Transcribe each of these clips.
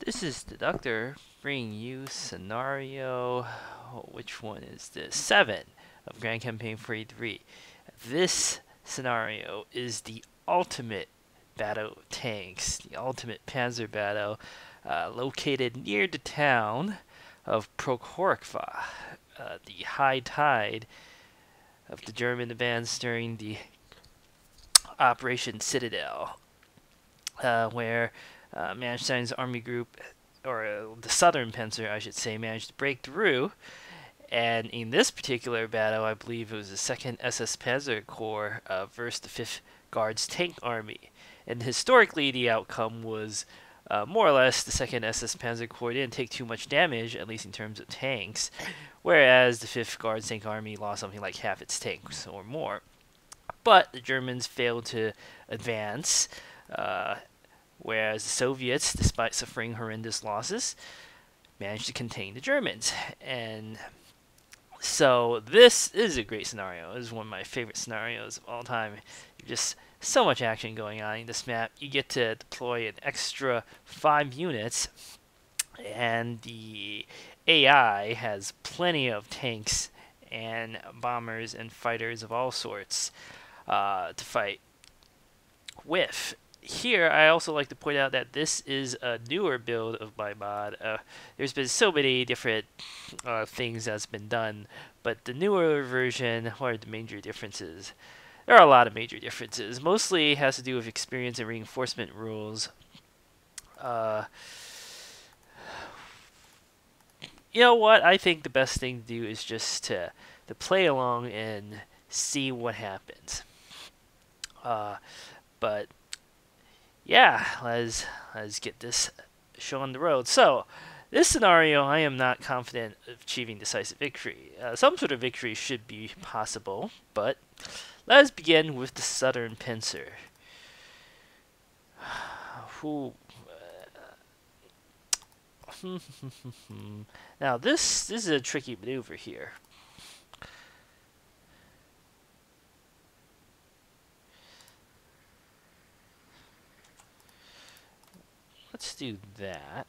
This is Deducter bringing you scenario, which one is this? 7 of Grand Campaign 43. This scenario is the ultimate battle of tanks, the ultimate Panzer battle, located near the town of Prohkorovka, the high tide of the German advance during the Operation Citadel, where Manstein's army group, or the Southern Panzer, I should say, managed to break through. And in this particular battle, I believe it was the 2nd SS Panzer Corps versus the 5th Guards Tank Army. And historically, the outcome was more or less the 2nd SS Panzer Corps didn't take too much damage, at least in terms of tanks, whereas the 5th Guards Tank Army lost something like half its tanks or more. But the Germans failed to advance, whereas the Soviets, despite suffering horrendous losses, managed to contain the Germans. And so this is a great scenario. This is one of my favorite scenarios of all time. Just so much action going on in this map. You get to deploy an extra 5 units, and the AI has plenty of tanks and bombers and fighters of all sorts to fight with. Here, I also like to point out that this is a newer build of my mod. There's been so many different things that's been done, but the newer version, what are the major differences? There are a lot of major differences. Mostly it has to do with experience and reinforcement rules. You know what? I think the best thing to do is just to play along and see what happens. But yeah, let's get this show on the road. So, this scenario, I am not confident of achieving decisive victory. Some sort of victory should be possible, but let's begin with the Southern Panzer. Now, this is a tricky maneuver here. Let's do that.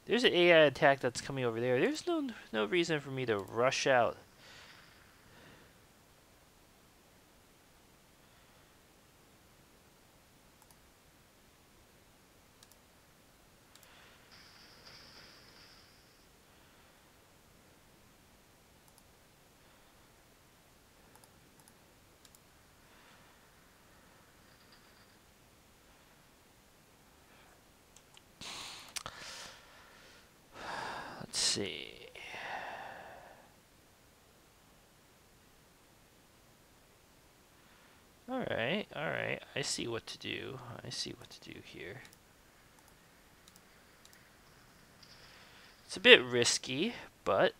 There's an AI attack that's coming over there. There's no reason for me to rush out. Let's see. Alright. I see what to do. Here. It's a bit risky, but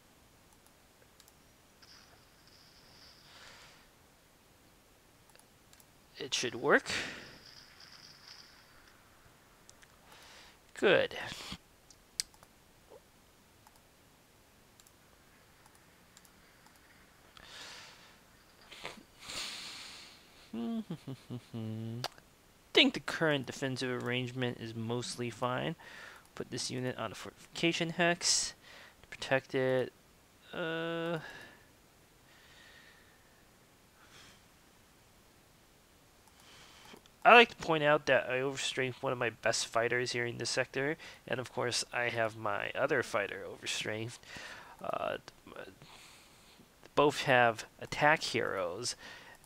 it should work. Good. I think the current defensive arrangement is mostly fine. Put this unit on a fortification hex to protect it. I like to point out that I overstrength one of my best fighters here in this sector, and of course I have my other fighter overstrength. Both have attack heroes.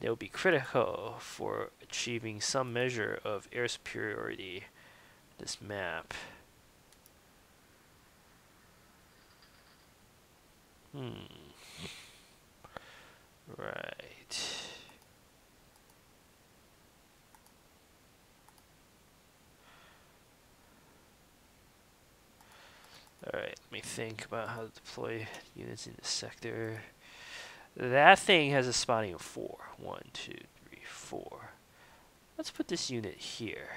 They will be critical for achieving some measure of air superiority in this map. Right. Alright, let me think about how to deploy units in this sector. That thing has a spotting of 4. 1, 2, 3, 4. Let's put this unit here.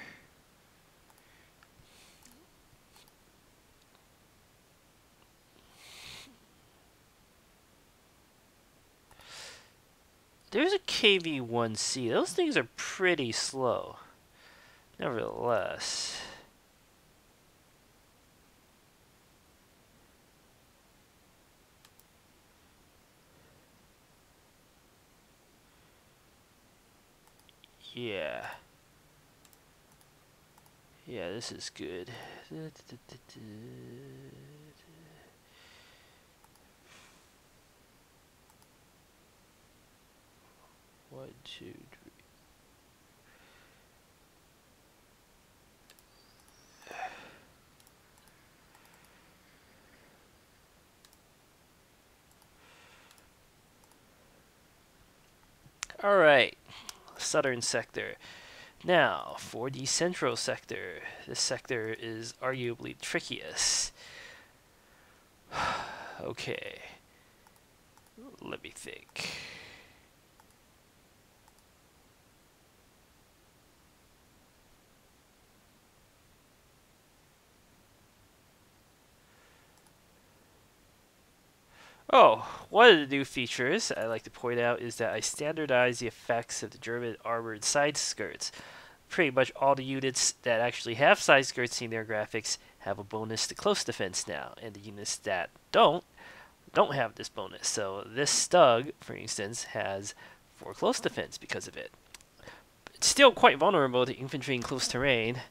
there's a KV-1C. Those things are pretty slow. Nevertheless. Yeah. Yeah, this is good. One, two, three. All right, southern sector. Now, for the central sector, this sector is arguably trickiest. Okay, let me think. Oh, one of the new features I like to point out is that I standardized the effects of the German armored side skirts. Pretty much all the units that actually have side skirts in their graphics have a bonus to close defense now, and the units that don't have this bonus. So this Stug, for instance, has 4 close defense because of it. It's still quite vulnerable to infantry in close terrain,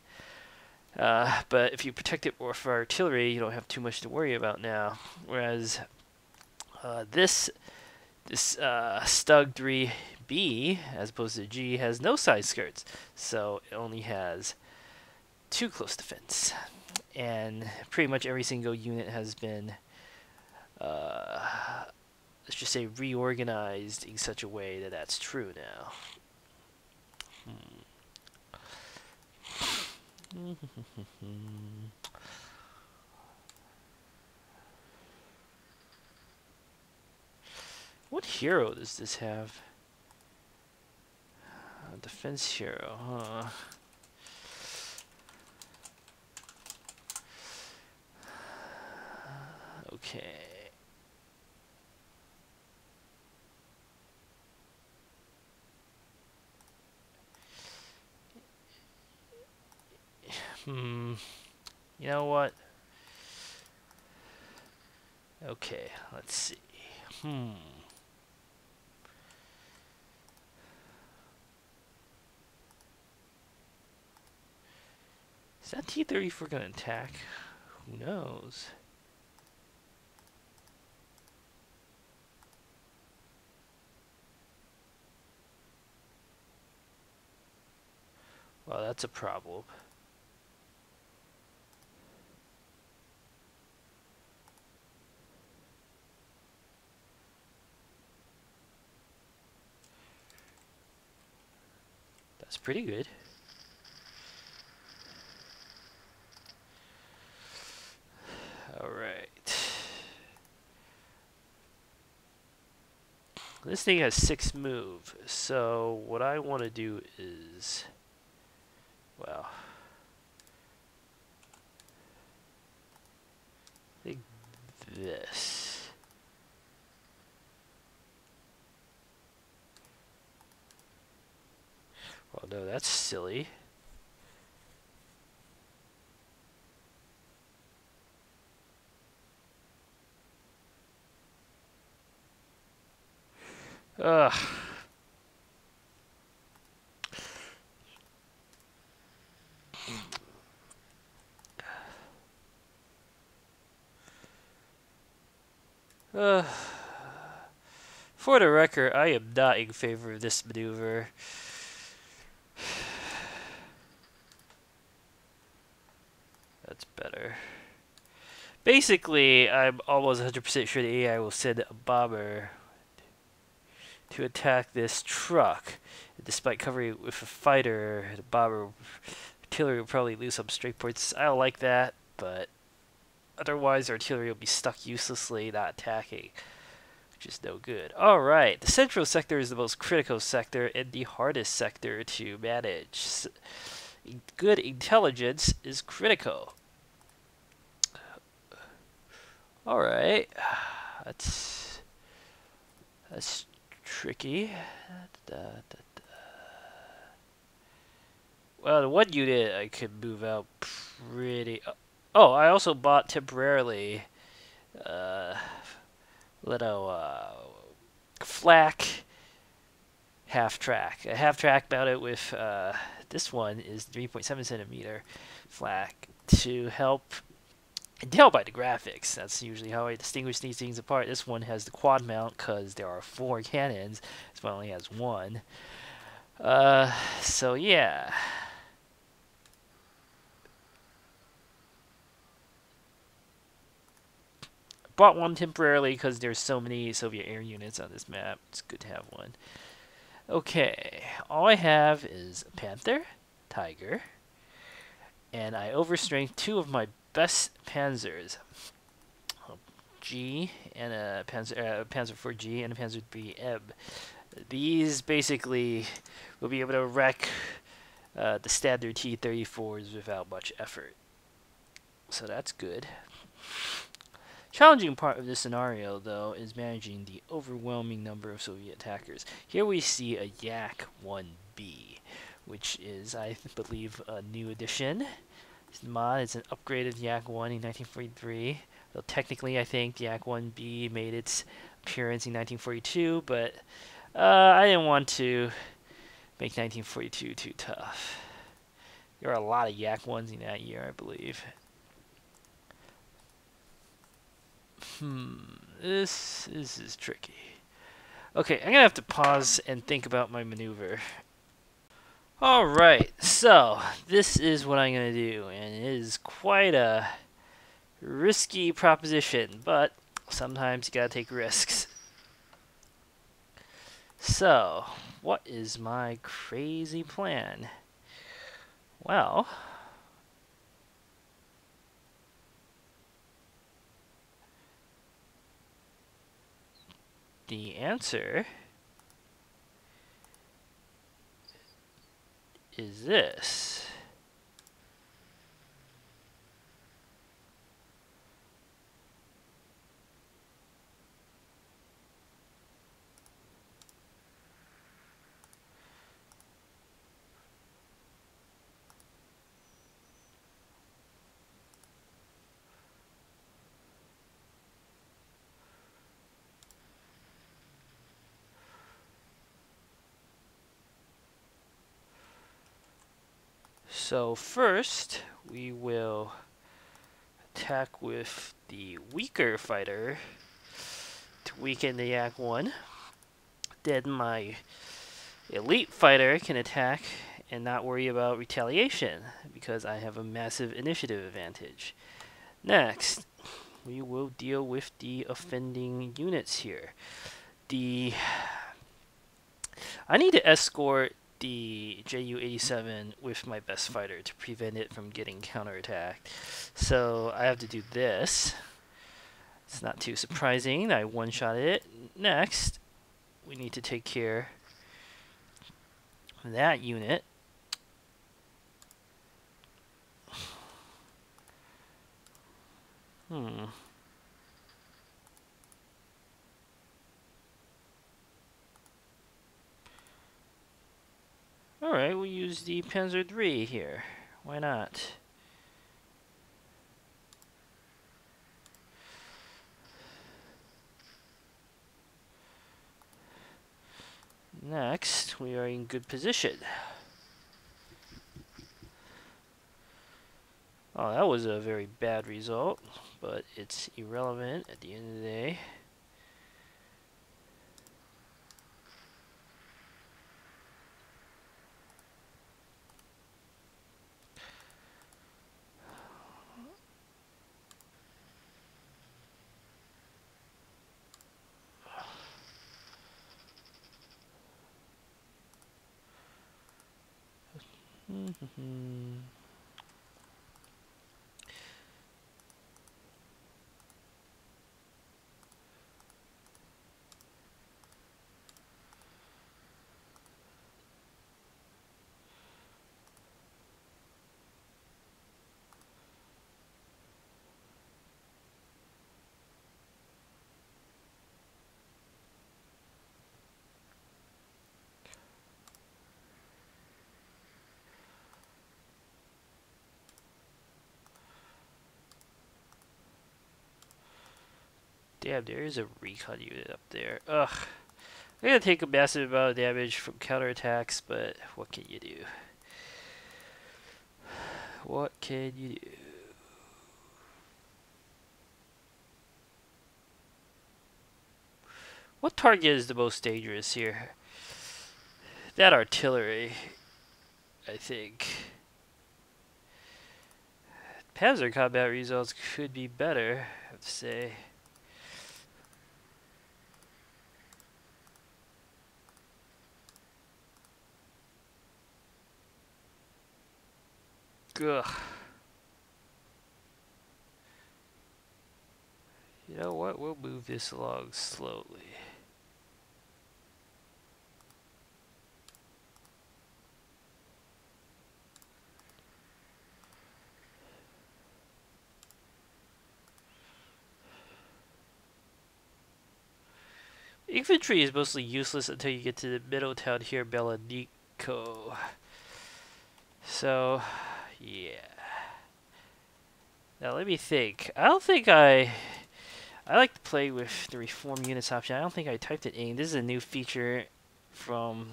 but if you protect it for artillery, you don't have too much to worry about now. Whereas this Stug 3B, as opposed to G, has no side skirts, so it only has 2 close defense. And pretty much every single unit has been, let's just say, reorganized in such a way that that's true now. What hero does this have? Defense hero, huh? Okay. You know what? Okay, let's see. Is that T-34 gonna attack? Who knows? Well, that's a problem. That's pretty good. Alright. This thing has 6 move, so what I want to do is, well, I think this. Well, no, that's silly. Ugh. For the record, I am not in favor of this maneuver. That's better. Basically, I'm almost 100% sure the AI will send a bomber to attack this truck. Despite covering it with a fighter, the bomber artillery will probably lose some straight points. I don't like that, but otherwise artillery will be stuck uselessly not attacking, which is no good. Alright, the central sector is the most critical sector and the hardest sector to manage. Good intelligence is critical. Alright, let's tricky. Da, da, da. Well, the one unit I could move out pretty... Oh, I also bought temporarily little flak half-track. A half-track mounted with this one is 3.7 centimeter flak to help. I can tell by the graphics. That's usually how I distinguish these things apart. This one has the quad mount because there are 4 cannons. This one only has 1. So yeah. Bought one temporarily because there's so many Soviet air units on this map. It's good to have one. Okay, all I have is a Panther, Tiger, and I overstrength 2 of my best Panzers. G and a Panzer 4G and a Panzer 3M. These basically will be able to wreck the standard T-34s without much effort. So that's good. Challenging part of this scenario, though, is managing the overwhelming number of Soviet attackers. Here we see a Yak-1B, which is, I believe, a new addition. This mod is an upgraded Yak-1 in 1943. Though technically, I think Yak-1B made its appearance in 1942, but I didn't want to make 1942 too tough. There were a lot of Yak-1s in that year, I believe. This is tricky. Okay, I'm gonna have to pause and think about my maneuver. Alright, so this is what I'm gonna do, and it is quite a risky proposition, but sometimes you gotta take risks. So, what is my crazy plan? Well, the answer is this. So first, we will attack with the weaker fighter to weaken the Yak-1. Then my elite fighter can attack and not worry about retaliation because I have a massive initiative advantage. Next, we will deal with the offending units here. I need to escort the Ju-87 with my best fighter to prevent it from getting counterattacked. So I have to do this. It's not too surprising. I one-shot it. Next, we need to take care of that unit. Alright, we'll use the Panzer III here. Why not? Next, we are in good position. Oh, that was a very bad result, but it's irrelevant at the end of the day. Damn, there is a recon unit up there. Ugh. I'm gonna take a massive amount of damage from counterattacks, but what can you do? What can you do? What target is the most dangerous here? That artillery, I think. Panzer combat results could be better, I have to say. Ugh. You know what? We'll move this along slowly. Infantry is mostly useless until you get to the middle town here, Belanico. So, yeah. Now let me think. I don't think I like to play with the reform units option. I don't think I typed it in. This is a new feature from...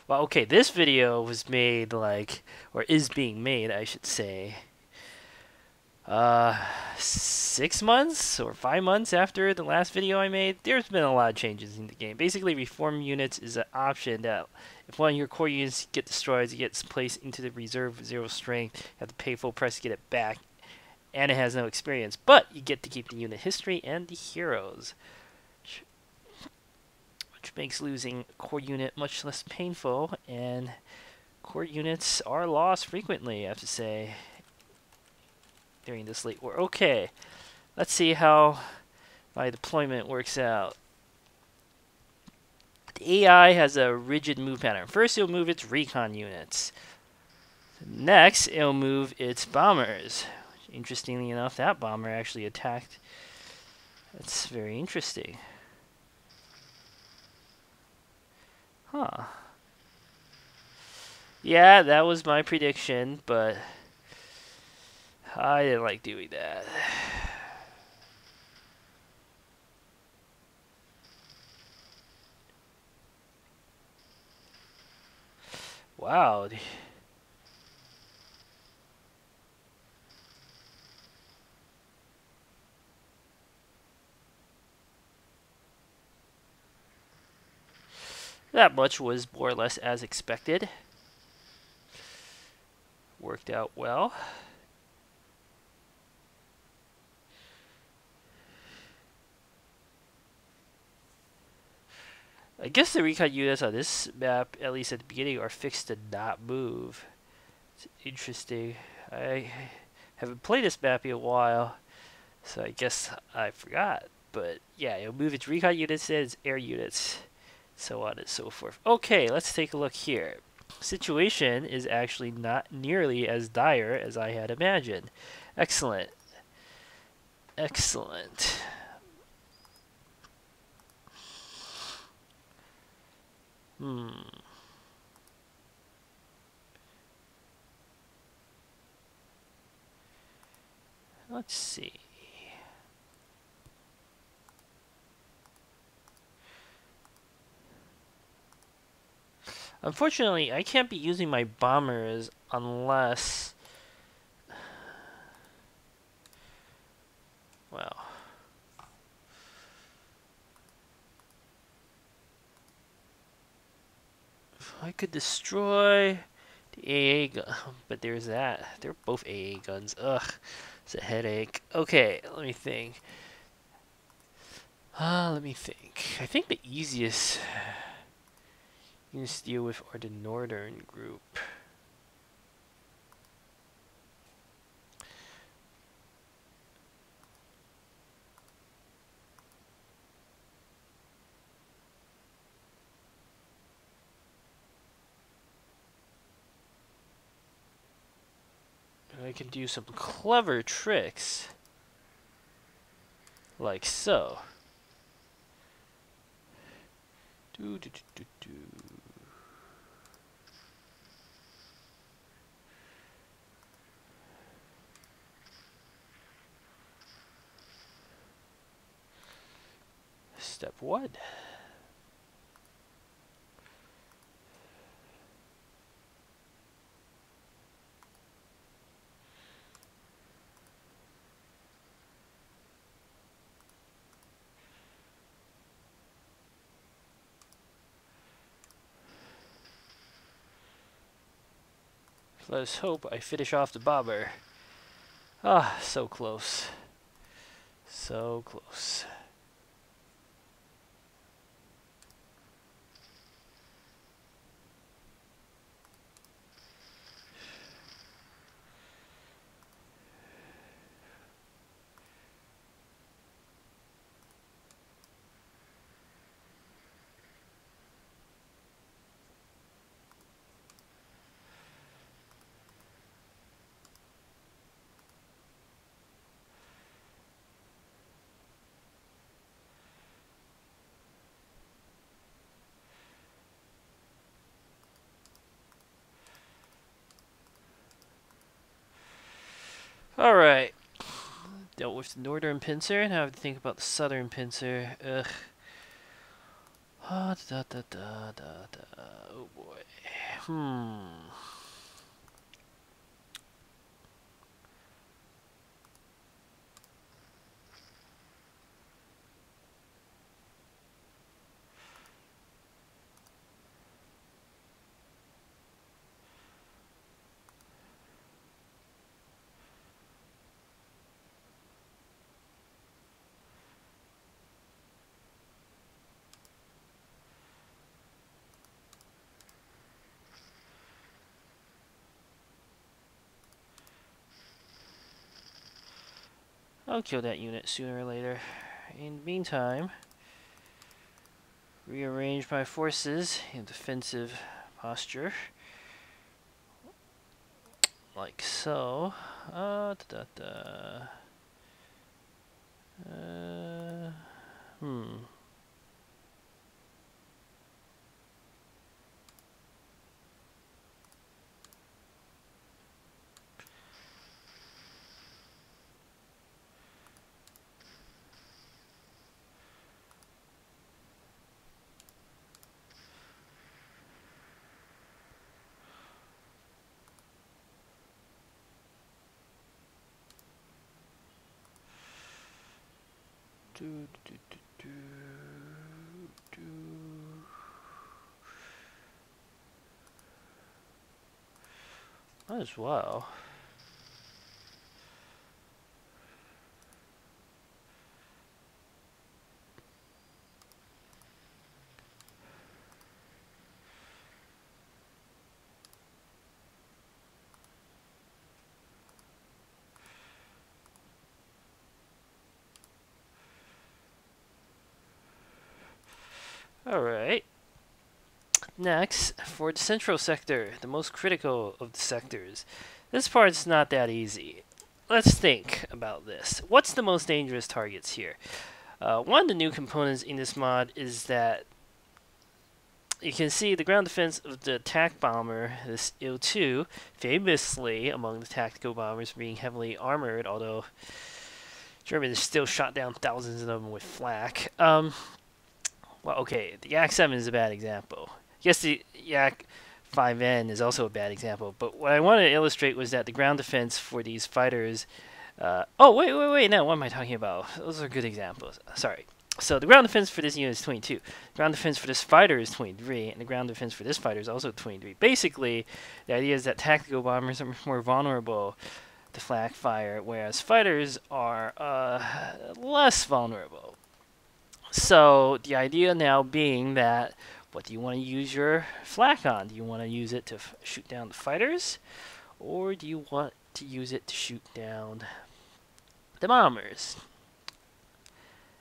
Well, okay, this video was made like... Or is being made, I should say. 6 months or 5 months after the last video I made. There's been a lot of changes in the game. Basically, reform units is an option that if one of your core units get destroyed, it gets placed into the reserve 0 strength. You have to pay full price to get it back. And it has no experience. But you get to keep the unit history and the heroes. Which makes losing a core unit much less painful. And core units are lost frequently, I have to say, during this late war. Okay, let's see how my deployment works out. The AI has a rigid move pattern. First, it'll move its recon units. Next, it'll move its bombers. Interestingly enough, that bomber actually attacked. That's very interesting. Huh. Yeah, that was my prediction, but I didn't like doing that. Wow. That much was more or less as expected. Worked out well. I guess the recon units on this map, at least at the beginning, are fixed to not move. It's interesting. I haven't played this map in a while, so I guess I forgot. But yeah, it'll move its recon units and its air units, so on and so forth. Okay, let's take a look here. Situation is actually not nearly as dire as I had imagined. Excellent. Excellent. Let's see. Unfortunately, I can't be using my bombers unless... Well... If I could destroy the AA gun... But there's that. They're both AA guns. Ugh. It's a headache. Okay, let me think. Let me think. I think the easiest... You can deal with are the northern group. And I can do some clever tricks. Like so. Do do do do do. Step 1. Let's hope I finish off the bomber. Ah, so close. So close. Alright. Dealt with the northern pincer, now I have to think about the southern pincer. Ugh. Ah, da da da da da. Oh boy. I'll kill that unit sooner or later. In the meantime, rearrange my forces in defensive posture. Like so. Da da da. Might as well. Alright. Next, for the central sector, the most critical of the sectors. This part's not that easy. Let's think about this. What's the most dangerous targets here? One of the new components in this mod is that you can see the ground defense of the attack bomber, this Il-2, famously among the tactical bombers being heavily armored, although Germans still shot down thousands of them with flak. Well, okay, the Yak-7 is a bad example. Yes, the Yak-5N is also a bad example, but what I wanted to illustrate was that the ground defense for these fighters... oh, wait, no, what am I talking about? Those are good examples. Sorry. So the ground defense for this unit is 22. The ground defense for this fighter is 23, and the ground defense for this fighter is also 23. Basically, the idea is that tactical bombers are much more vulnerable to flak fire, whereas fighters are less vulnerable. So the idea now being that, what do you want to use your flak on? Do you want to use it to shoot down the fighters, or do you want to use it to shoot down the bombers?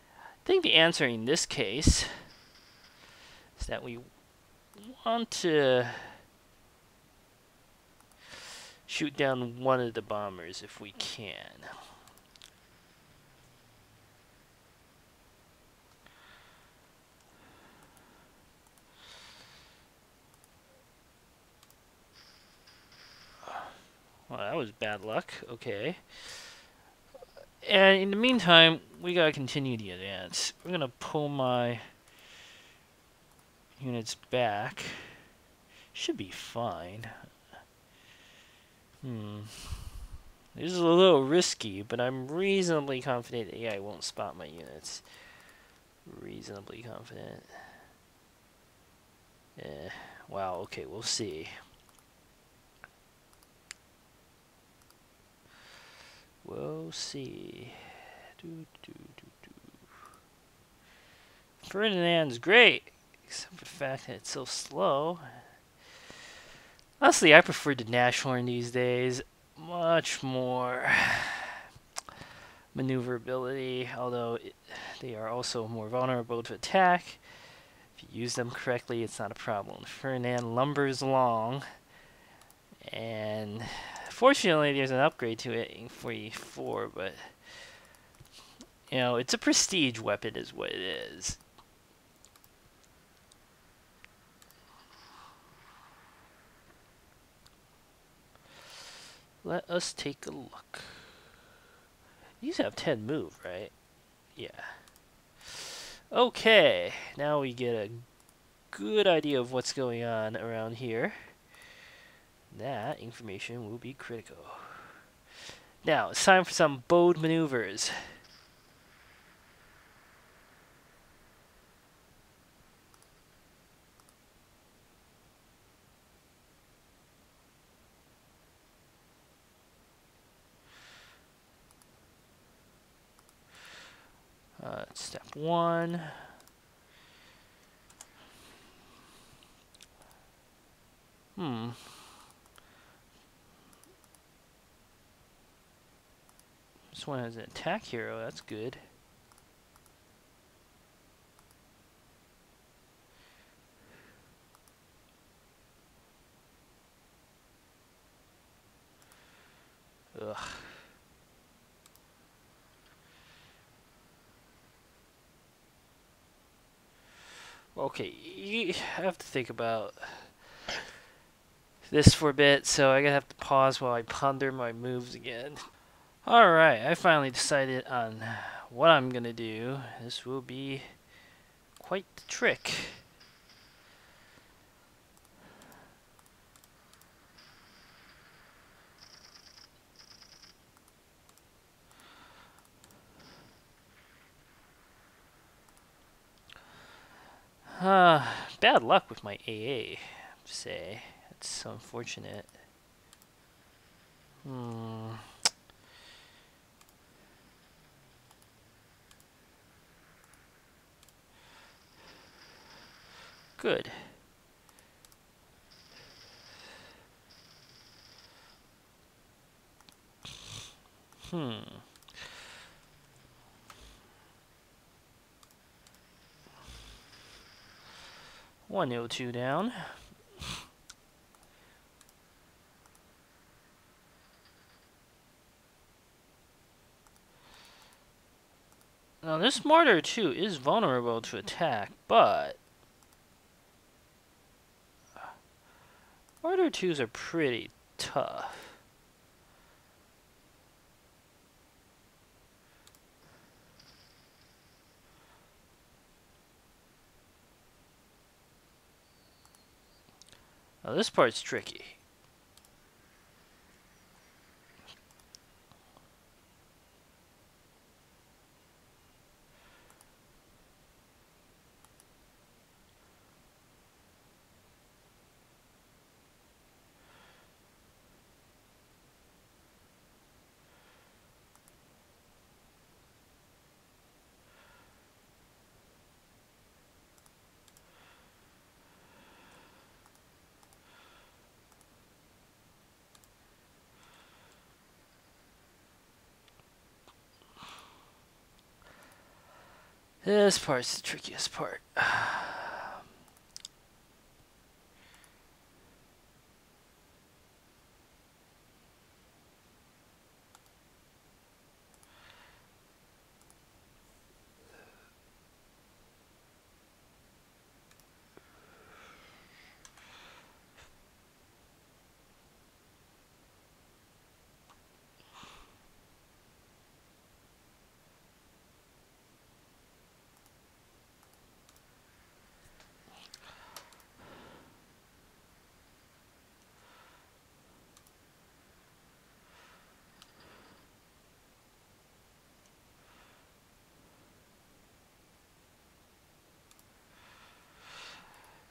I think the answer in this case is that we want to shoot down one of the bombers if we can. Well, that was bad luck. Okay. And in the meantime, we gotta continue the advance. We're gonna pull my units back. Should be fine. This is a little risky, but I'm reasonably confident AI won't spot my units. Reasonably confident. Wow, okay, we'll see. We'll see. Ferdinand's great, except for the fact that it's so slow. Honestly, I prefer the Nashorn these days. Much more maneuverability, although they are also more vulnerable to attack. If you use them correctly, it's not a problem. Ferdinand lumbers along, and fortunately there's an upgrade to it in 44, but you know, it's a prestige weapon is what it is. Let us take a look. These have 10 move, right? Yeah. Okay, now we get a good idea of what's going on around here. That information will be critical. Now, it's time for some bold maneuvers. Step 1. This one has an attack hero, that's good. Ugh. Okay, you have to think about this for a bit, so I'm gonna have to pause while I ponder my moves again. Alright, I finally decided on what I'm gonna do. This will be quite the trick. Bad luck with my AA, I have to say. That's so unfortunate. Good. Hmm. 102 down. Now this mortar too is vulnerable to attack, but mortar 2s are pretty tough. Now this part's tricky. This part's the trickiest part.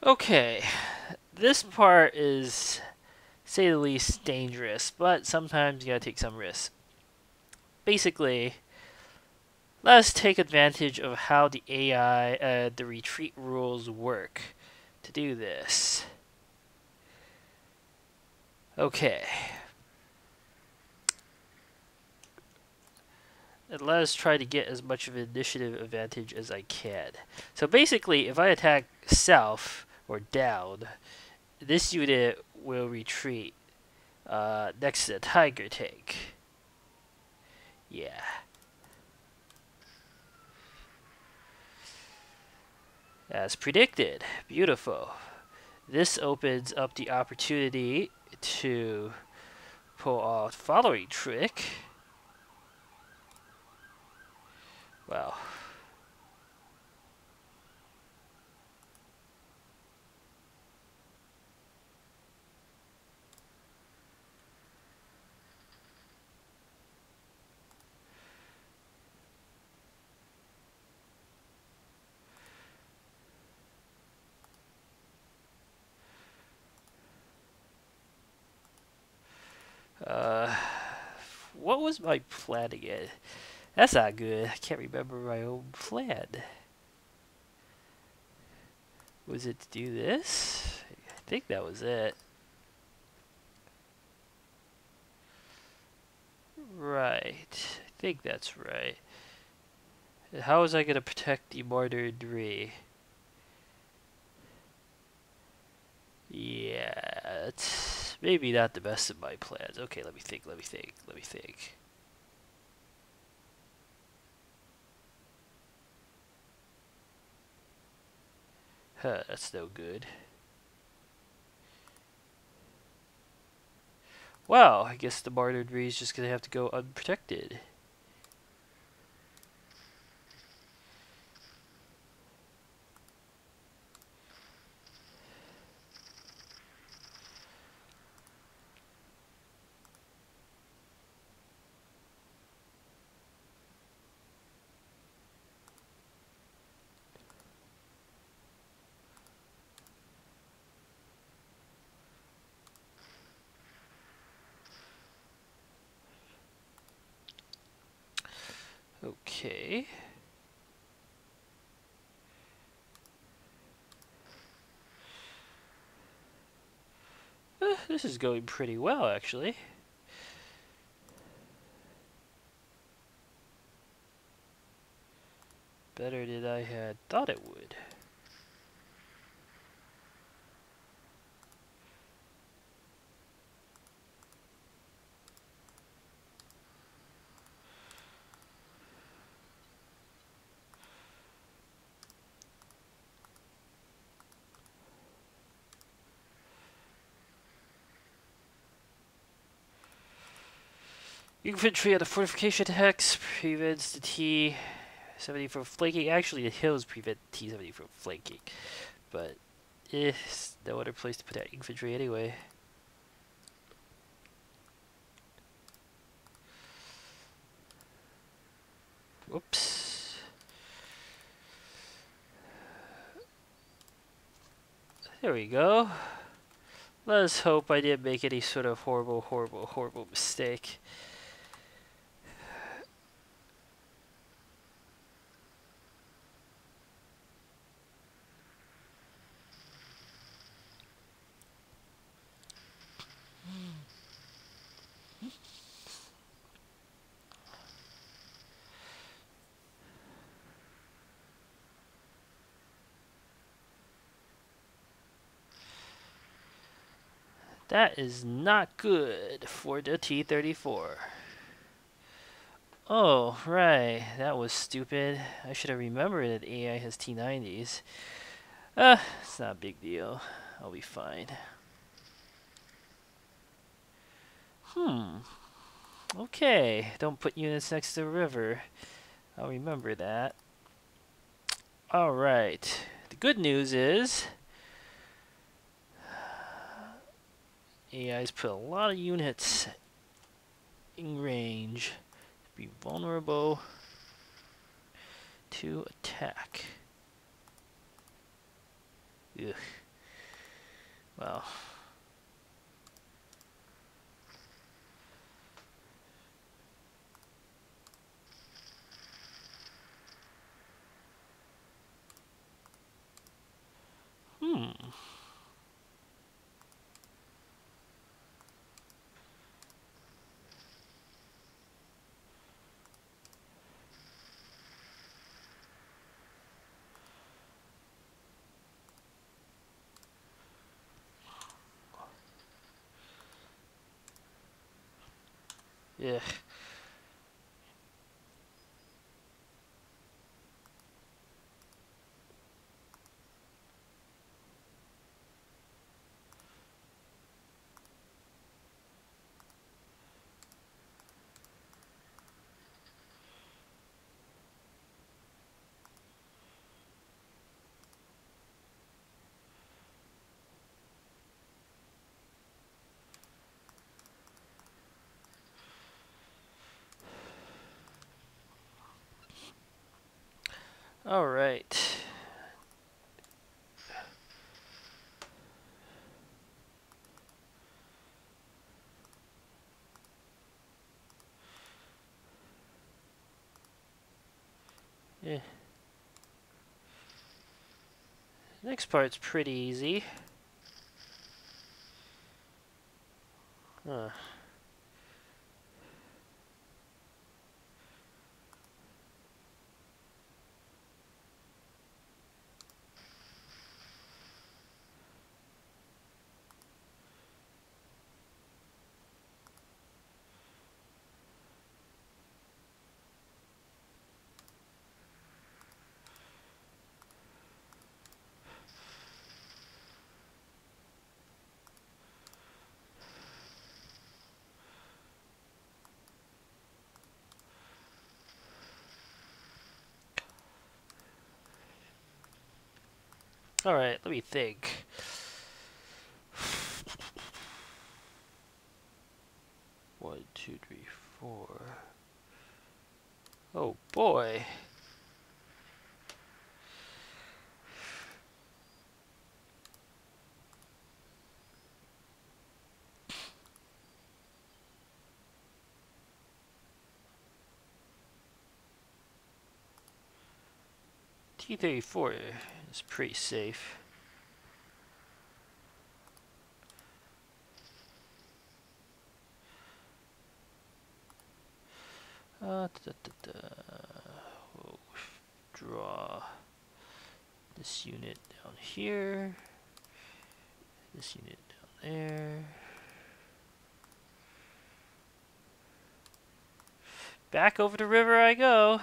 Okay, this part is, say the least, dangerous, but sometimes you gotta take some risks. Basically, let us take advantage of how the AI, the retreat rules work to do this. Okay. And let us try to get as much of an initiative advantage as I can. So basically, if I attack south or down, this unit will retreat next to the tiger tank. Yeah. As predicted. Beautiful. This opens up the opportunity to pull off the following trick. Wow. What was my plan again? That's not good. I can't remember my own plan. Was it to do this? I think that was it. Right. I think that's right. How was I going to protect the mortar debris? Yeah, it's maybe not the best of my plans. Okay, let me think. Huh, that's no good. Well, I guess the mortar debris is just going to have to go unprotected. Okay. This is going pretty well, actually. Better than I had thought it would. Infantry on the fortification hex prevents the T-70 from flanking. Actually, the hills prevent the T-70 from flanking. But, it's no other place to put that infantry anyway. Whoops. There we go. Let's hope I didn't make any sort of horrible mistake. That is not good for the T-34. Oh, right. That was stupid. I should have remembered that AI has T-90s. It's not a big deal. I'll be fine. Okay. Don't put units next to the river. I'll remember that. Alright. The good news is AI's put a lot of units in range to be vulnerable to attack. Ugh. Well. Hmm. Yeah. All right. Yeah. Next part's pretty easy. Huh. All right, let me think. One, two, three, four. Oh boy. T-34 is pretty safe. We'll draw this unit down here. This unit down there. Back over the river I go.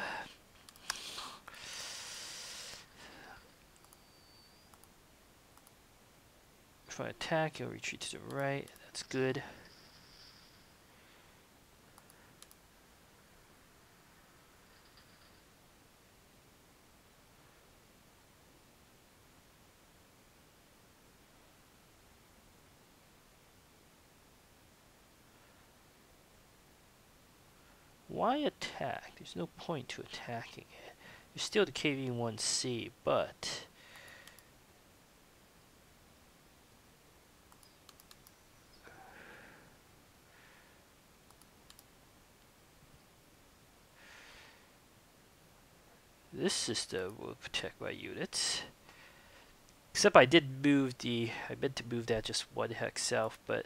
If I attack, he'll retreat to the right. That's good. Why attack? There's no point to attacking it. You're still the KV-1C, but this system will protect my units. Except I meant to move that just one hex south, but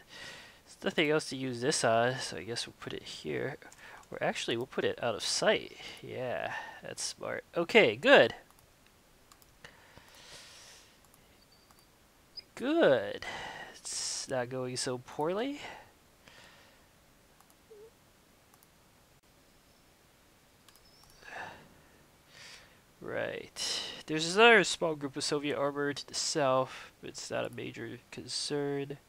there's nothing else to use this on, so I guess we'll put it here. Or actually, we'll put it out of sight. Yeah, that's smart. Okay, good. Good. It's not going so poorly. Right. There's another small group of Soviet armor to the south, but it's not a major concern.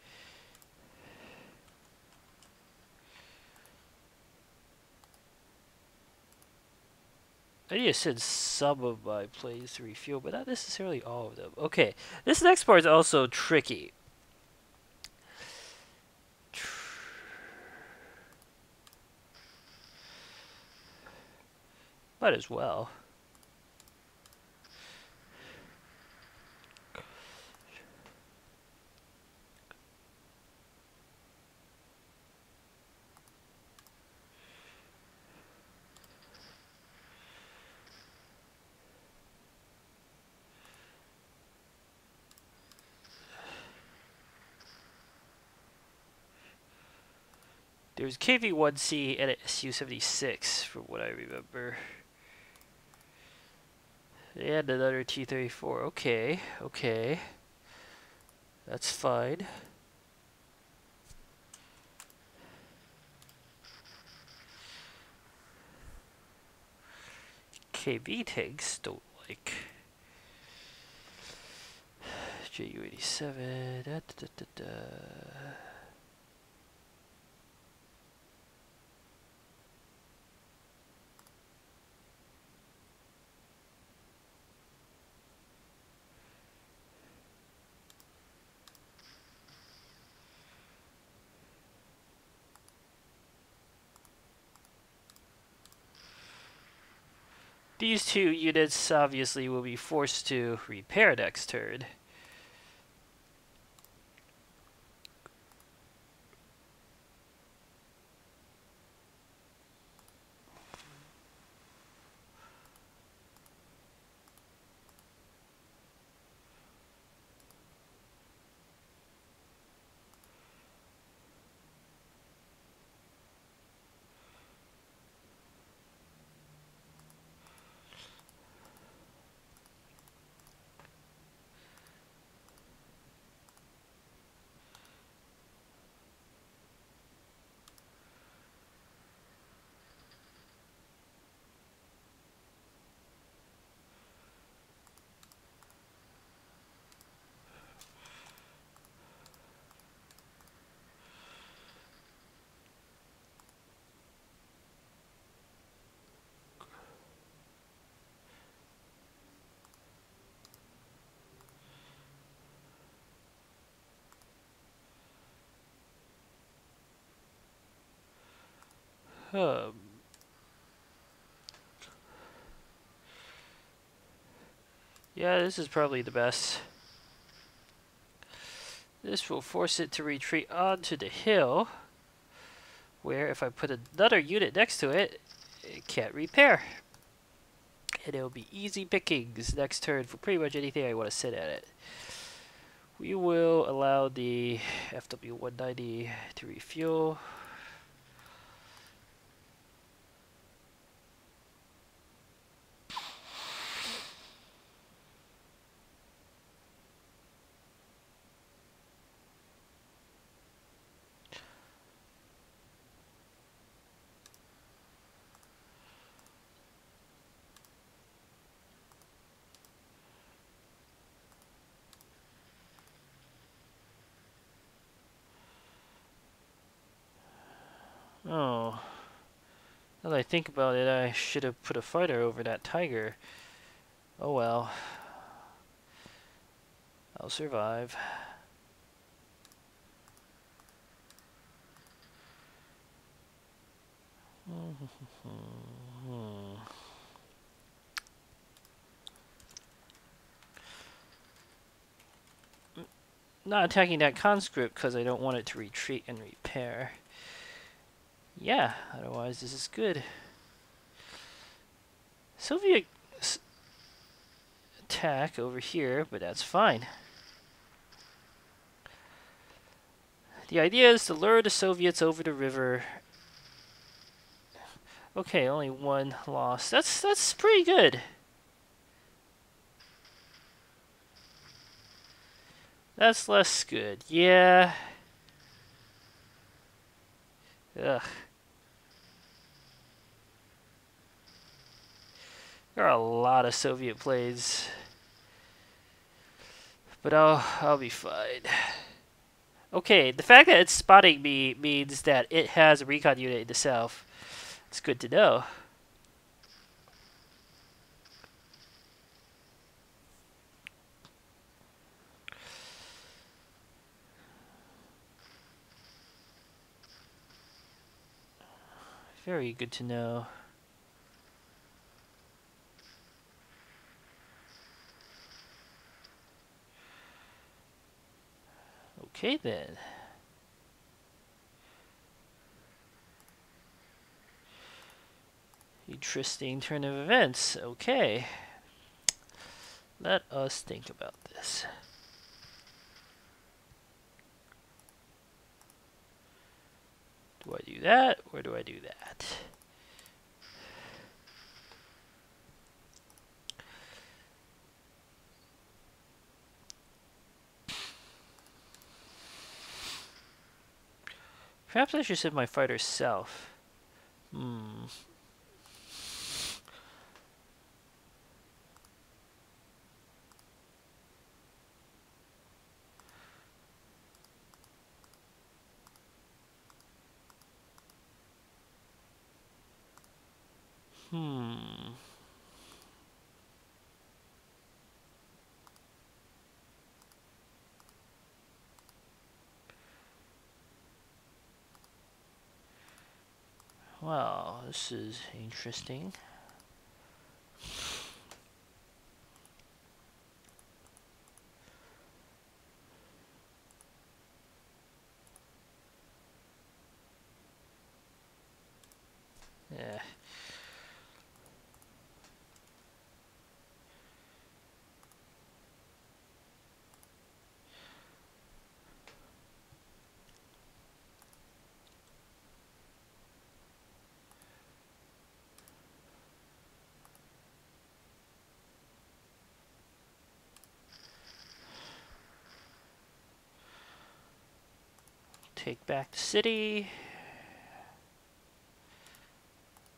I need to send some of my planes to refuel, but not necessarily all of them. Okay, this next part is also tricky. Might as well. There's KV-1C and SU-76, from what I remember. And another T-34. Okay, okay. That's fine. KV tanks don't like Ju-87. Da, da, da, da. These two units obviously will be forced to repair next turn. Um, yeah, this is probably the best. This will force it to retreat onto the hill, where if I put another unit next to it, it can't repair. And it'll be easy pickings next turn for pretty much anything I want to sit at it. We will allow the FW-190 to refuel. Oh, now that I think about it, I should have put a fighter over that Tiger. Oh well. I'll survive. Not attacking that conscript because I don't want it to retreat and repair. Yeah, otherwise this is good. Soviet attack over here, but that's fine. The idea is to lure the Soviets over the river. Okay, only one loss. That's pretty good. That's less good. Yeah. Ugh. There are a lot of Soviet planes. But I'll be fine. Okay, the fact that it's spotting me means that it has a recon unit in the south. It's good to know. Very good to know. Okay then. Interesting turn of events. Okay. Let us think about this. Do I do that, or do I do that? Perhaps I should send my fighter south. Hmm. Hmm. Well, this is interesting. Yeah. Take back the city.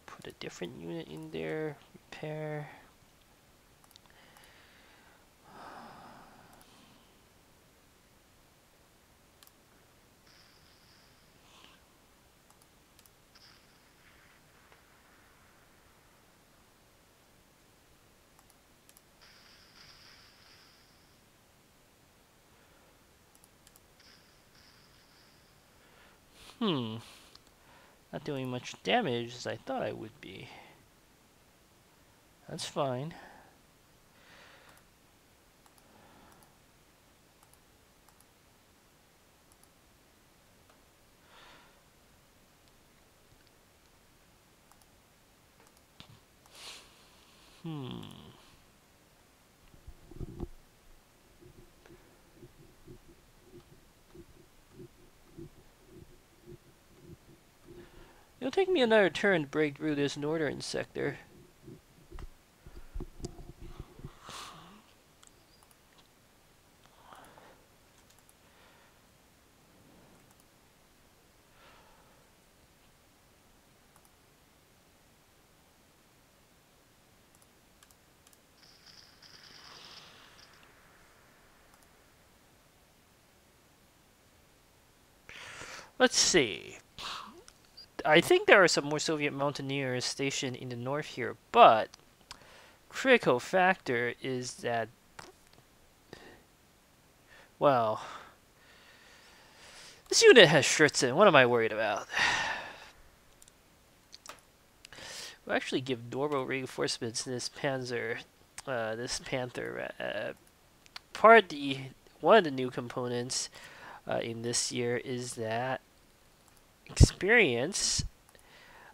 Put a different unit in there. Repair. Hmm. Not doing much damage as I thought I would be. That's fine. Hmm. It'll take me another turn to break through this northern sector. Let's see. I think there are some more Soviet mountaineers stationed in the north here, but critical factor is that, well, this unit has Scherzen. What am I worried about? We'll actually give normal reinforcements to this Panzer, this Panther. Part of one of the new components in this year is that experience,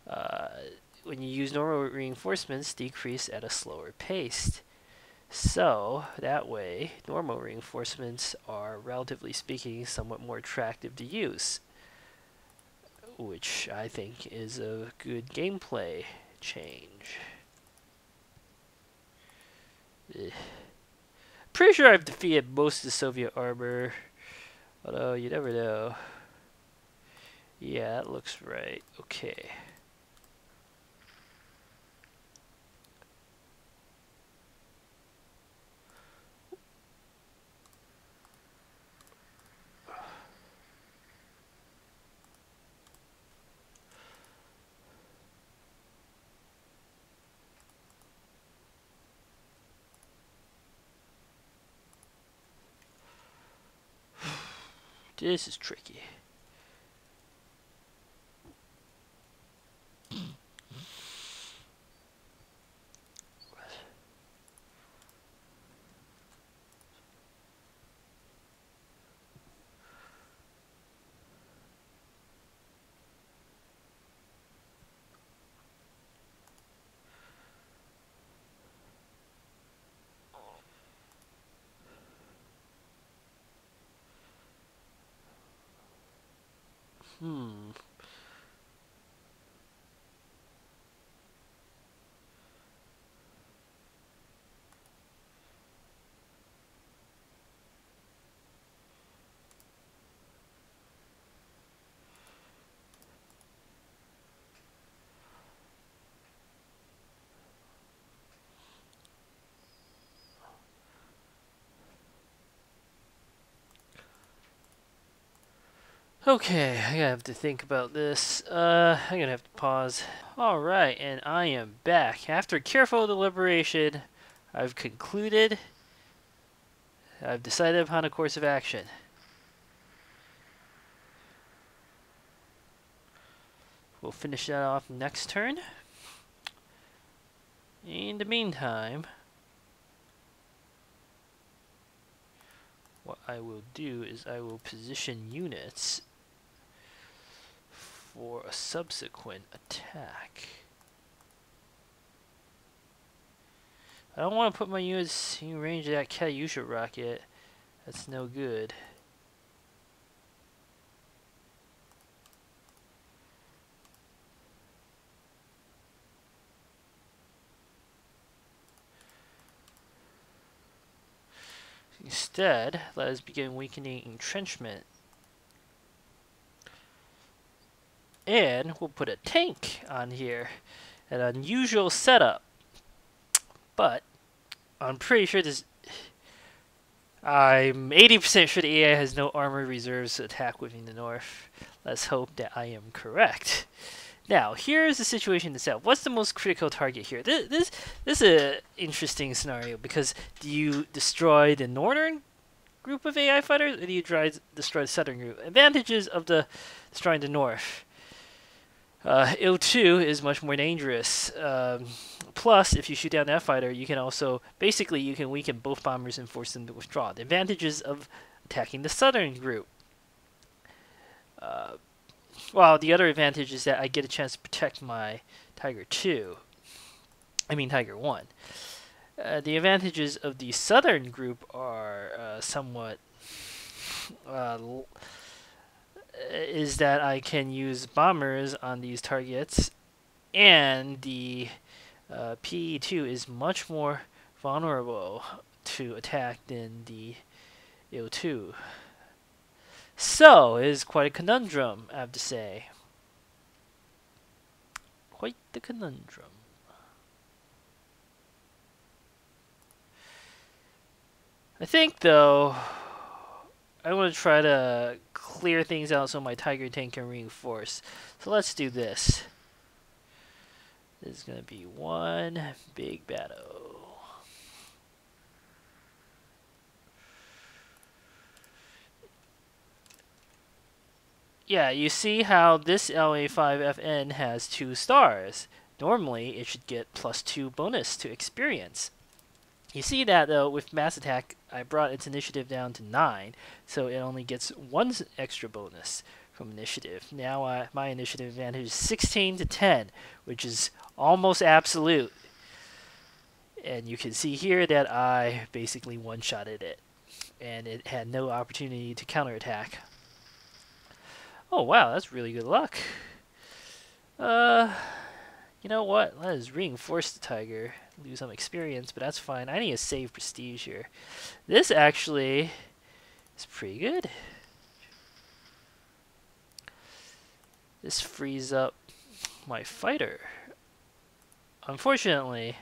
uh, when you use normal reinforcements, decrease at a slower pace. So that way, normal reinforcements are, relatively speaking, somewhat more attractive to use, which I think is a good gameplay change. Ugh. Pretty sure I've defeated most of the Soviet armor, although you never know. Yeah, that looks right. Okay. This is tricky. Hmm. Okay, I gotta have to think about this. I'm gonna have to pause. Alright, and I am back. After careful deliberation, I've concluded. I've decided upon a course of action. We'll finish that off next turn. In the meantime, what I will do is I will position units for a subsequent attack. I don't want to put my units in range of that Katyusha rocket. That's no good. Instead, let us begin weakening entrenchment. And we'll put a tank on here. An unusual setup. But I'm pretty sure this... I'm 80% sure the AI has no armor reserves to attack within the north. Let's hope that I am correct. Now, here's the situation itself. What's the most critical target here? This is an interesting scenario because do you destroy the northern group of AI fighters or do you destroy the southern group? Advantages of destroying the north. IL-2 is much more dangerous. Plus, if you shoot down that fighter, you can also, basically, you can weaken both bombers and force them to withdraw. The advantages of attacking the southern group. Well, the other advantage is that I get a chance to protect my Tiger 2. I mean Tiger 1. The advantages of the southern group are somewhat... is that I can use bombers on these targets, and the PE2 is much more vulnerable to attack than the IL-2. So, it is quite a conundrum, I have to say. Quite the conundrum. I think, though, I want to try to clear things out so my Tiger tank can reinforce. So let's do this. This is going to be one big battle. Yeah, you see how this LA5FN has 2 stars. Normally, it should get +2 bonus to experience. You see that, though, with Mass Attack, I brought its initiative down to 9, so it only gets 1 extra bonus from initiative. Now, my initiative advantage is 16 to 10, which is almost absolute. And you can see here that I basically one-shotted it, and it had no opportunity to counterattack. Oh, wow, that's really good luck. You know what? Let us reinforce the Tiger. Lose some experience, but that's fine. I need to save prestige here. This actually is pretty good. This frees up my fighter. Unfortunately,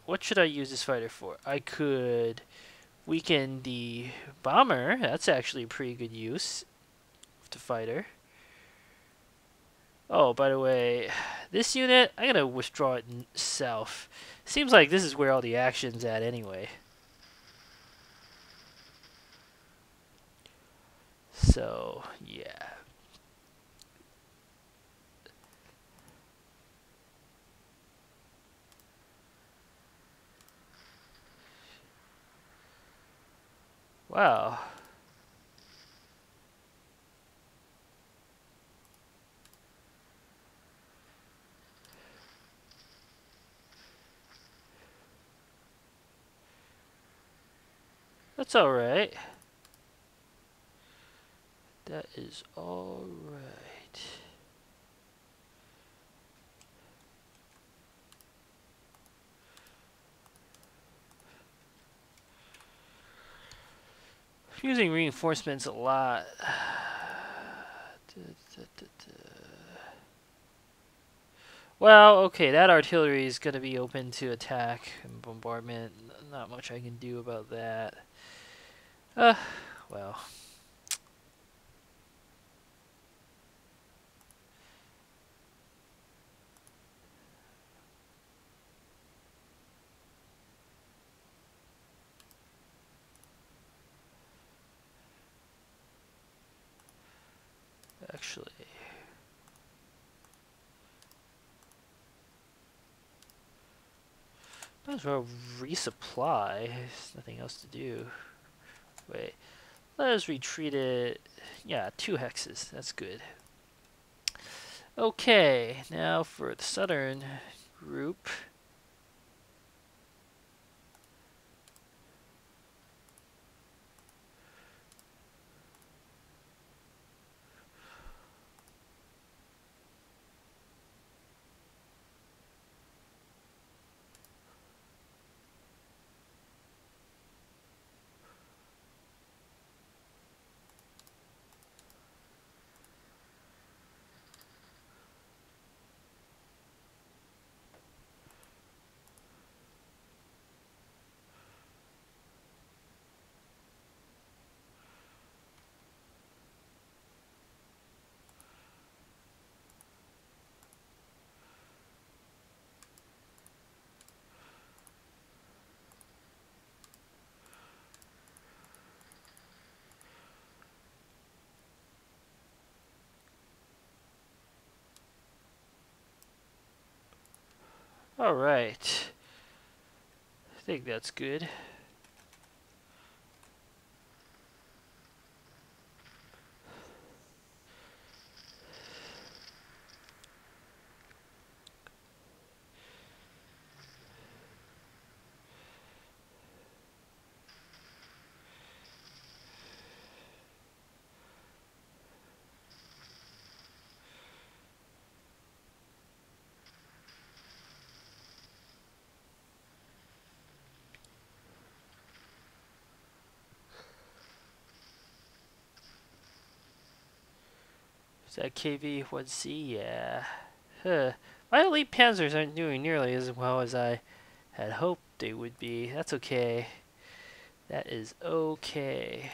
what should I use this fighter for? I could weaken the bomber. That's actually a pretty good use of the fighter. Oh, by the way, this unit, I'm going to withdraw it south. Seems like this is where all the action's at anyway. So, yeah. Wow. That's alright. That is alright. Using reinforcements a lot. Well, okay, that artillery is going to be open to attack and bombardment. Not much I can do about that. Uh, well. Actually, might as well resupply. There's nothing else to do. Wait, let us retreat it. Yeah, 2 hexes. That's good. Okay, now for the southern group. Alright. I think that's good. Is that KV-1C? Yeah. Huh. My elite panzers aren't doing nearly as well as I had hoped they would be. That's okay. That is okay.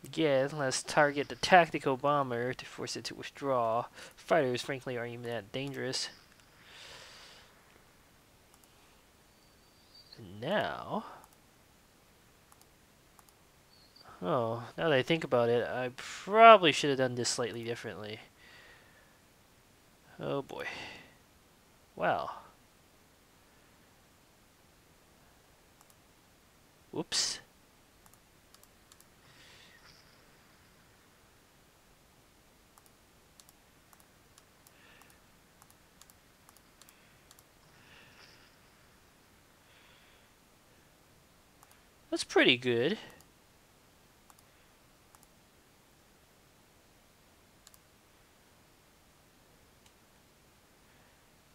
Again, let's target the tactical bomber to force it to withdraw. Fighters, frankly, aren't even that dangerous. And now... Oh, now that I think about it, I probably should have done this slightly differently. Oh boy. Wow. Whoops. That's pretty good.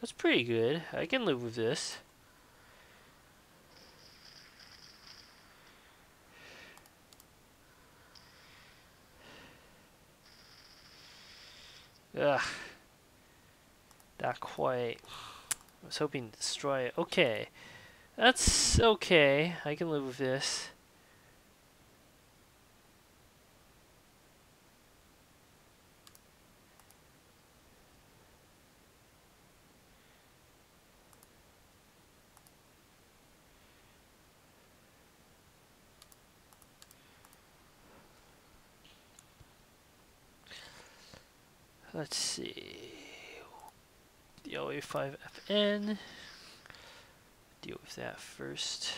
That's pretty good. I can live with this. Ugh. Not quite. I was hoping to destroy it. Okay. That's okay. I can live with this. Let's see. The LA5FN. Deal with that first.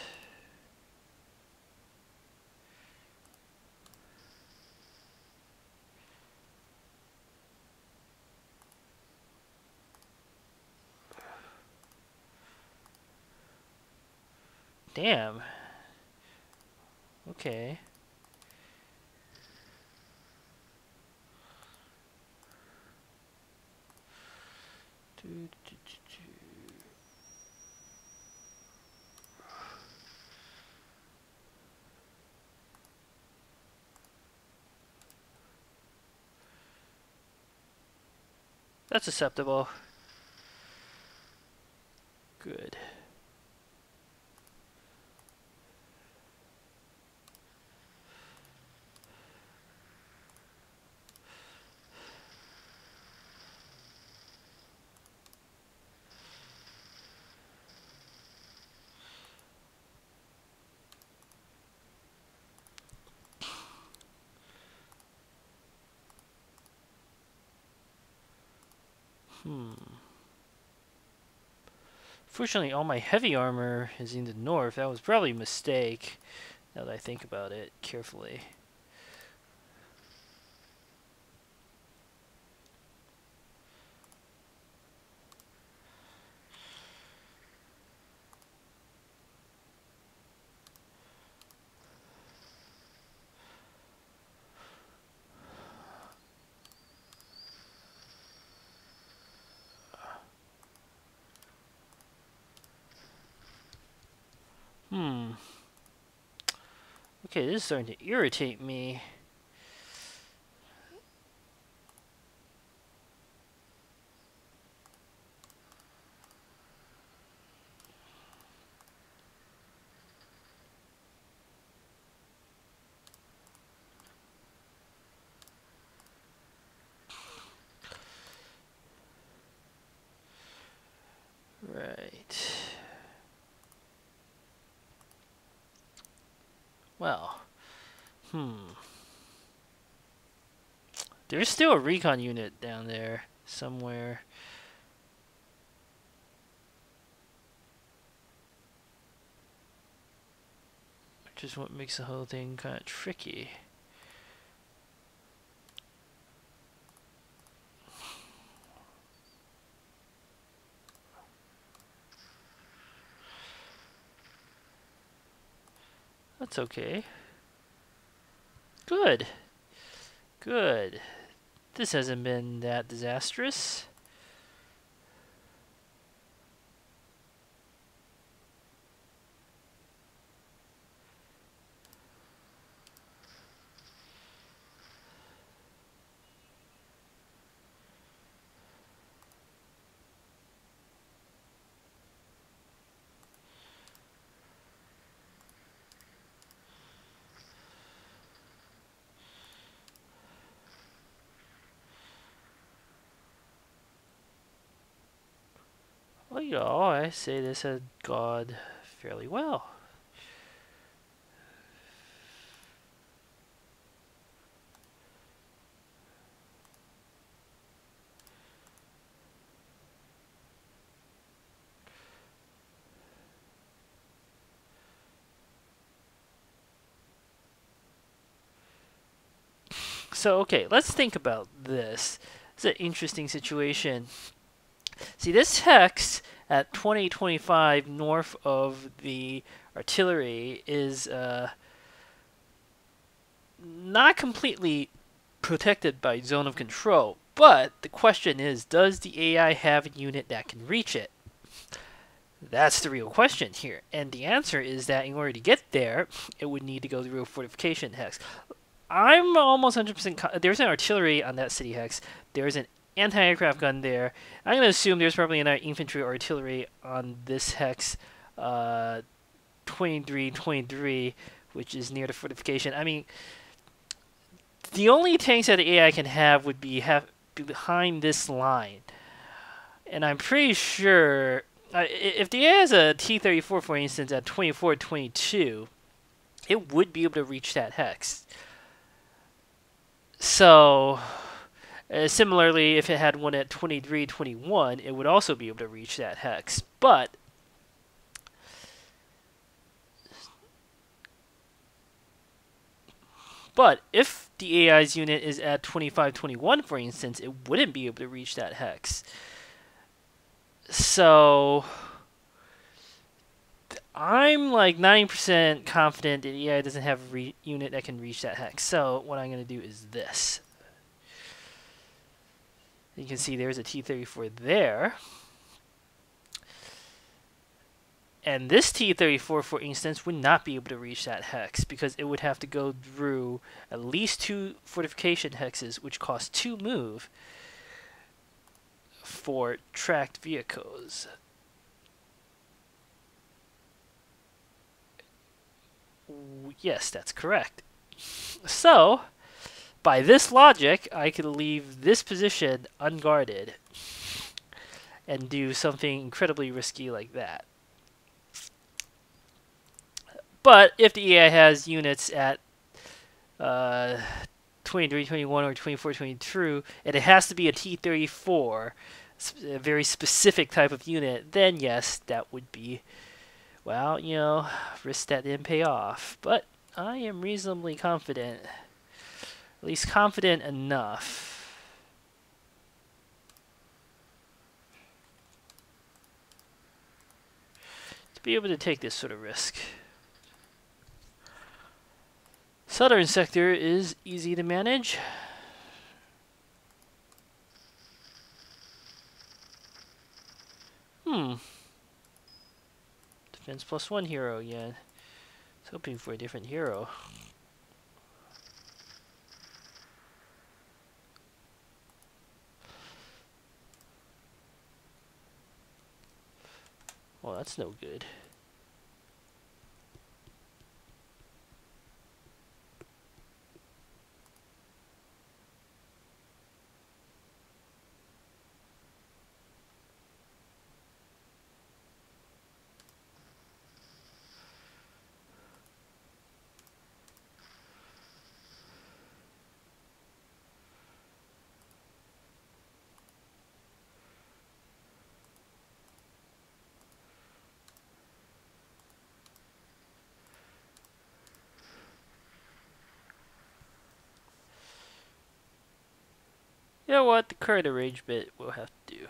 Damn. Okay. That's acceptable. Good. Fortunately, all my heavy armor is in the north. That was probably a mistake, now that I think about it carefully. Okay, this is starting to irritate me. Right. Well, there's still a recon unit down there somewhere. Which is what makes the whole thing kind of tricky. That's okay. Good. Good. This hasn't been that disastrous. Well, you know, I say this had gone fairly well. So, okay, let's think about this. It's an interesting situation. See, this hex at 2025 north of the artillery is not completely protected by zone of control. But the question is, does the AI have a unit that can reach it? That's the real question here. And the answer is that in order to get there, it would need to go through a fortification hex. I'm almost 100%. There's an artillery on that city hex. There's an anti-aircraft gun there. I'm going to assume there's probably another infantry or artillery on this hex, 2323, which is near the fortification. I mean, the only tanks that the AI can have would be behind this line. And I'm pretty sure, if the AI has a T-34, for instance, at 2422, it would be able to reach that hex. So, similarly, if it had one at 2321, it would also be able to reach that hex. But if the AI's unit is at 2521, for instance, it wouldn't be able to reach that hex. So, I'm like 90% confident that AI doesn't have a unit that can reach that hex. So what I'm going to do is this. You can see there's a T-34 there. And this T-34, for instance, would not be able to reach that hex because it would have to go through at least 2 fortification hexes, which cost 2 move for tracked vehicles. Yes, that's correct. So, by this logic, I could leave this position unguarded and do something incredibly risky like that. But if the AI has units at 2321 or 2422, and it has to be a T-34, a very specific type of unit, then yes, that would be, well, you know, risk that didn't pay off. But I am reasonably confident, at least confident enough to be able to take this sort of risk. Southern sector is easy to manage. Defense +1 hero again. I was hoping for a different hero. Well, that's no good. You know what? The current arrangement will have to do.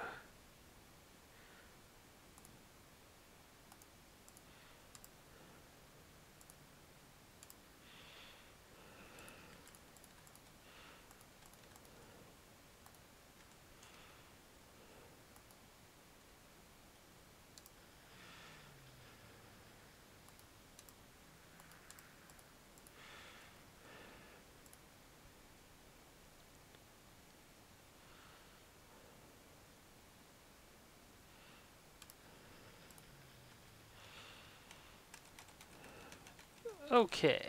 Okay.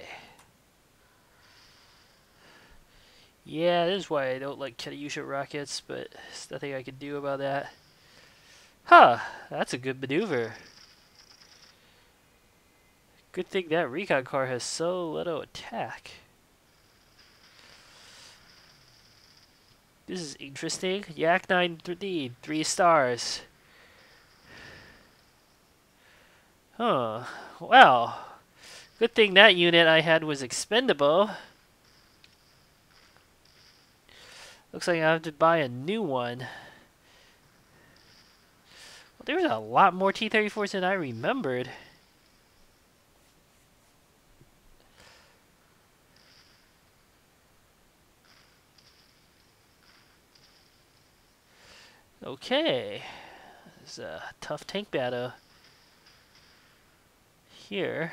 Yeah, this is why I don't like Katyusha rockets, but there's nothing I can do about that. Huh, that's a good maneuver. Good thing that recon car has so little attack. This is interesting. Yak 9 3 stars. Huh. Well, good thing that unit I had was expendable. Looks like I have to buy a new one. Well, there was a lot more T-34s than I remembered. Okay. This is a tough tank battle here.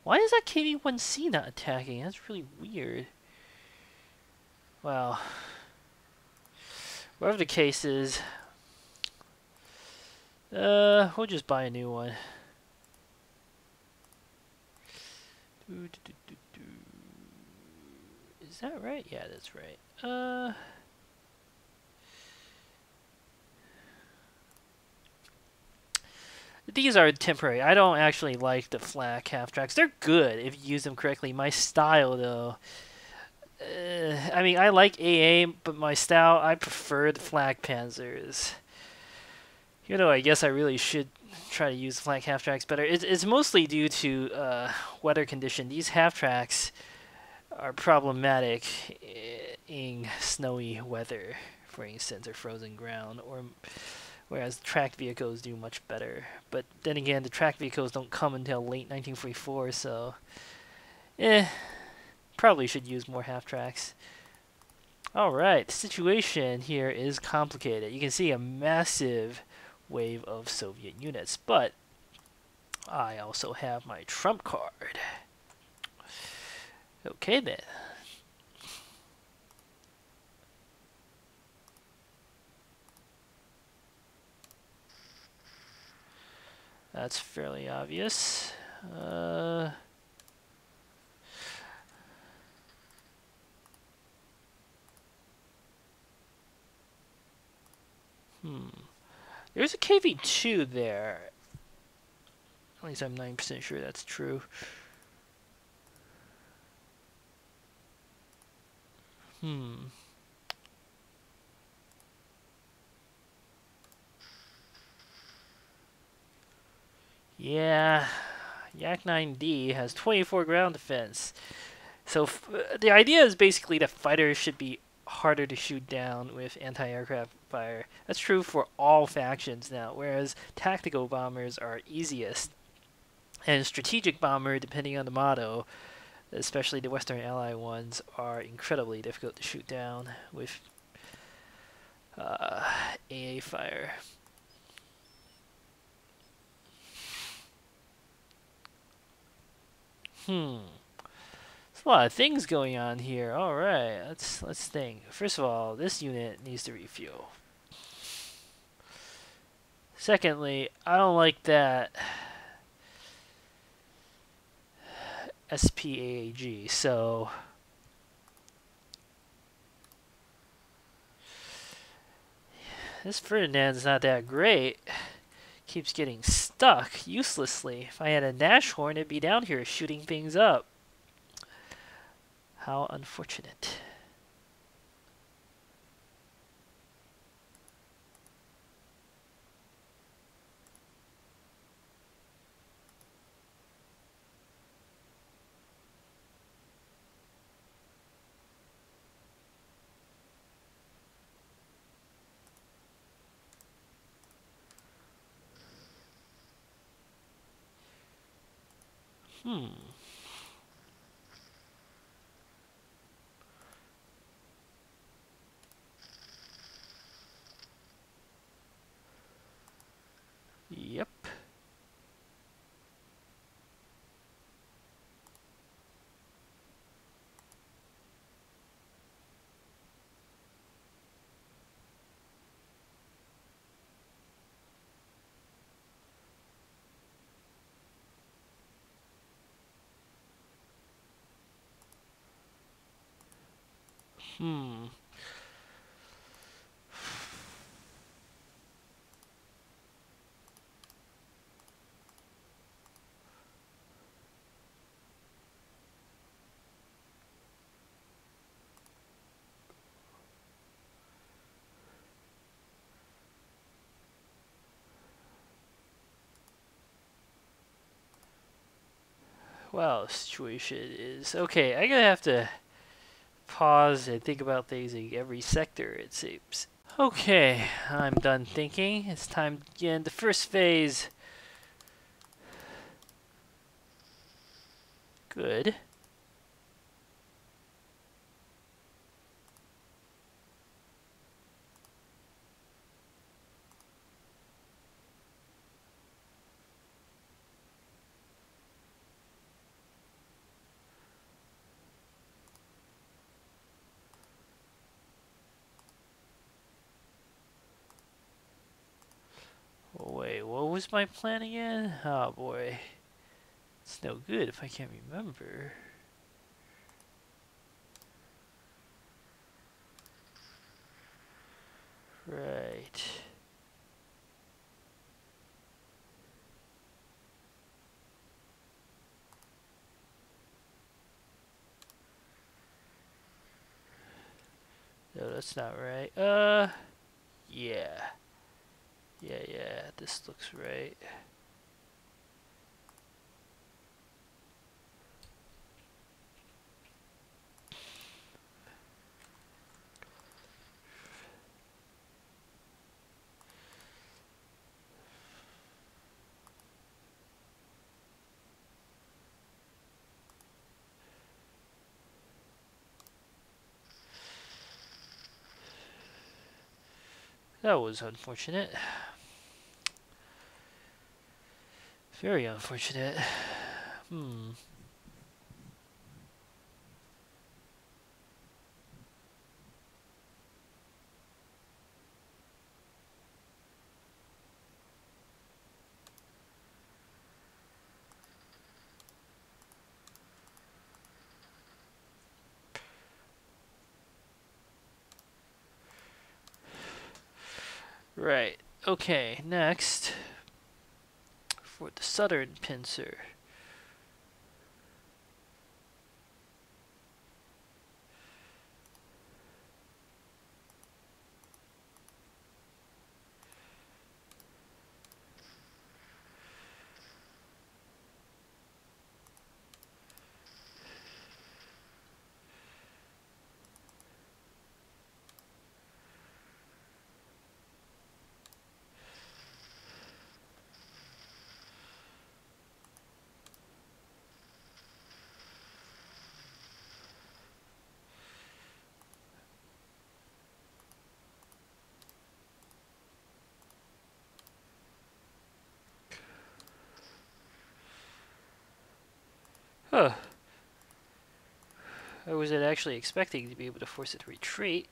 Why is that KV-1C not attacking? That's really weird. Wow. Whatever the case is, we'll just buy a new one. Is that right? Yeah, that's right. These are temporary. I don't actually like the flak half-tracks. They're good if you use them correctly. My style, though, I mean, I like AA, but my style, I prefer the flak Panzers. You know, I guess I really should try to use flak half-tracks better. It's mostly due to weather condition. These half-tracks are problematic in snowy weather, for instance, or frozen ground, or whereas tracked vehicles do much better. But then again, the tracked vehicles don't come until late 1944, so probably should use more half-tracks. Alright, the situation here is complicated. You can see a massive wave of Soviet units, but I also have my trump card. Okay then. That's fairly obvious. There's a KV-2 there. At least I'm 9% sure that's true. Yeah, Yak 9D has 24 ground defense. So the idea is basically that fighters should be harder to shoot down with anti-aircraft fire. That's true for all factions now, whereas tactical bombers are easiest. And strategic bomber, depending on the motto, especially the Western Ally ones, are incredibly difficult to shoot down with AA fire. There's a lot of things going on here. All right, let's think. First of all, this unit needs to refuel. Secondly, I don't like that SPAAG, so this Ferdinand's not that great. Keeps getting stuck uselessly. If I had a Nashorn, it'd be down here shooting things up. How unfortunate. Yep. Well, the situation is okay. I'm gonna have to pause and think about things in every sector, it seems. Okay, I'm done thinking. It's time to begin the first phase. Good. Wait, what was my plan again? Oh boy. It's no good if I can't remember. Right. No, that's not right. Yeah. Yeah, this looks right. That was unfortunate. Very unfortunate. Right. Okay, next for the southern pincer. Huh. I wasn't actually expecting to be able to force it to retreat.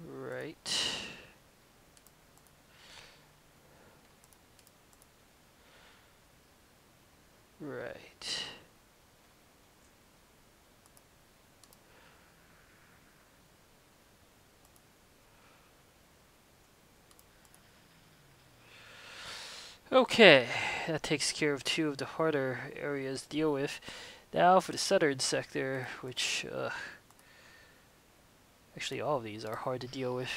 Right. Right. Okay, that takes care of two of the harder areas to deal with. Now for the southern sector, which, actually all of these are hard to deal with.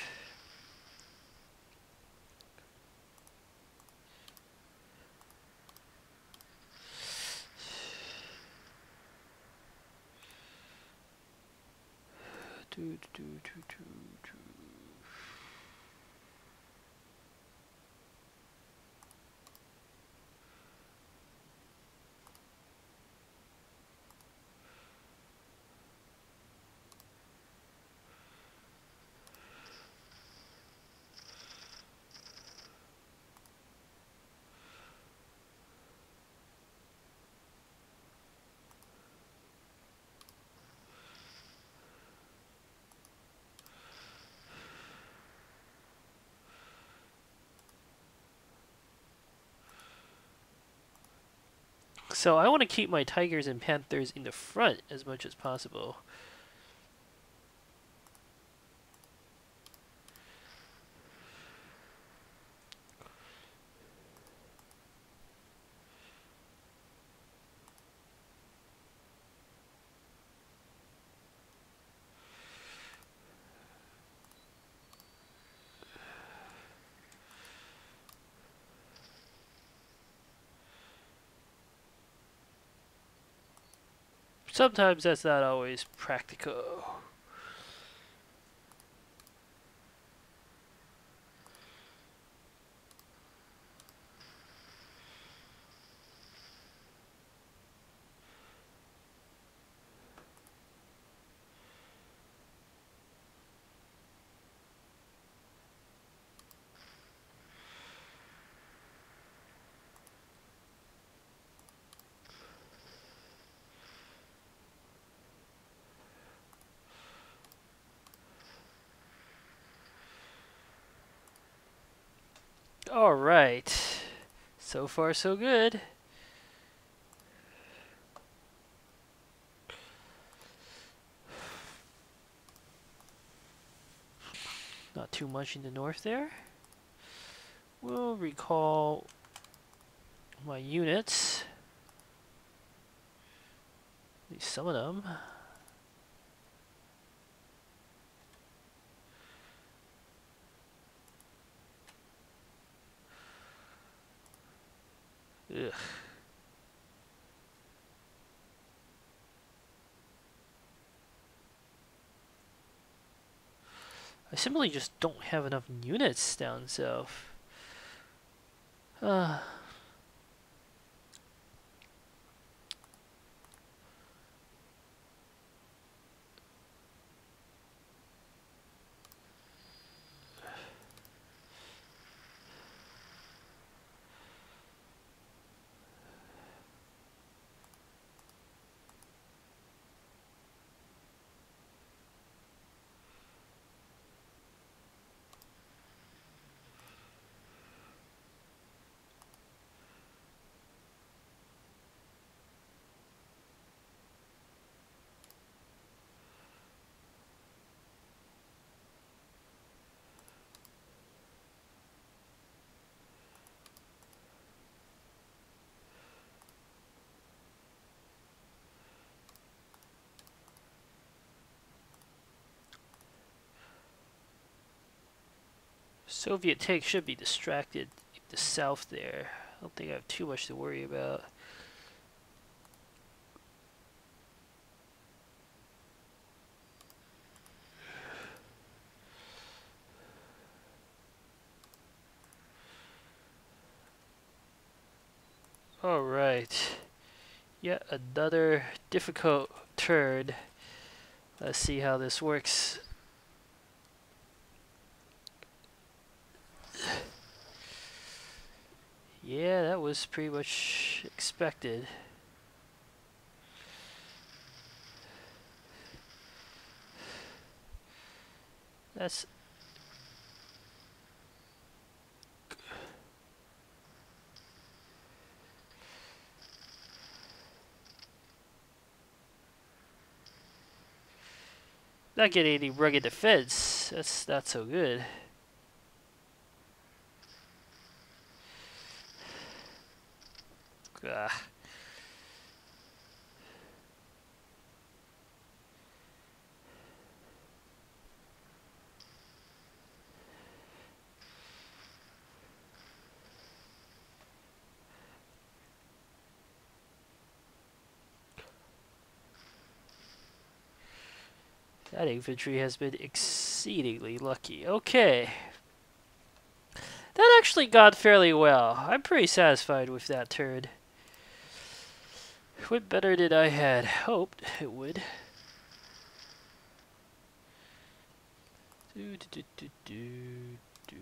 Do, do, do, do, do. So I want to keep my tigers and panthers in the front as much as possible. Sometimes that's not always practical. Alright. So far, so good. Not too much in the north there. We'll recall my units. At least some of them. Ugh. I simply just don't have enough units down south. Uh, Soviet tanks should be distracted in the south there. I don't think I have too much to worry about. Alright. Yet another difficult turn. Let's see how this works. Yeah, that was pretty much expected. That's... Not getting any rugged defense. That's not so good. Ugh. That infantry has been exceedingly lucky. Okay. That actually got fairly well. I'm pretty satisfied with that turn. It went better than I had hoped it would. Do, do, do, do, do.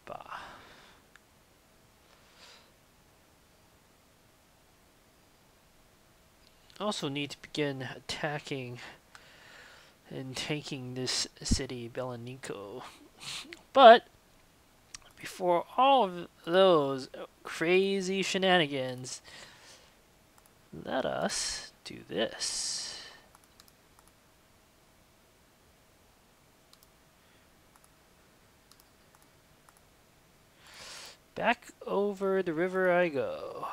Bah. Also need to begin attacking and taking this city, Beleniko. But before all of those crazy shenanigans, let us do this. Back over the river I go.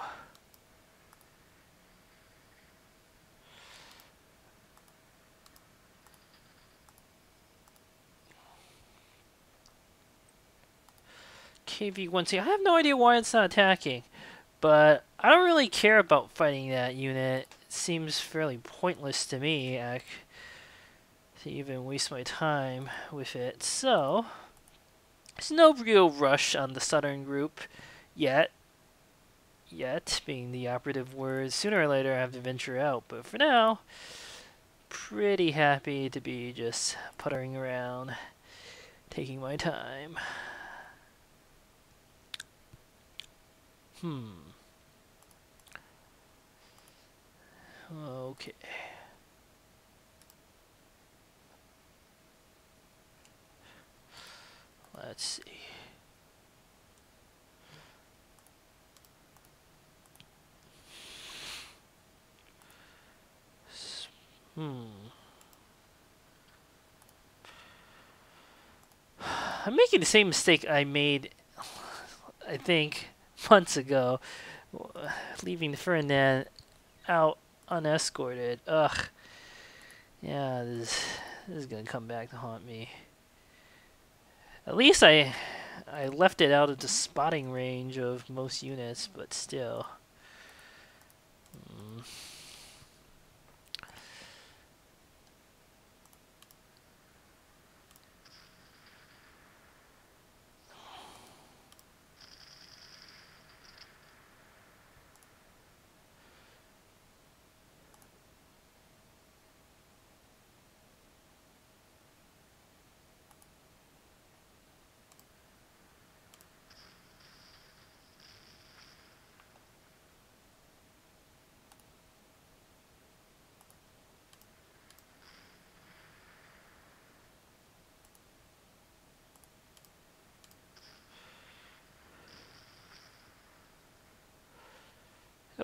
KV-1C. I have no idea why it's not attacking, but I don't really care about fighting that unit. It seems fairly pointless to me to even waste my time with it. So, there's no real rush on the southern group yet. Yet being the operative word. Sooner or later I have to venture out, but for now, pretty happy to be just puttering around, taking my time. Okay. Let's see. I'm making the same mistake I made, I think, months ago, leaving the Ferdinand out unescorted. Ugh. Yeah, this is gonna come back to haunt me. At least I left it out of the spotting range of most units, but still.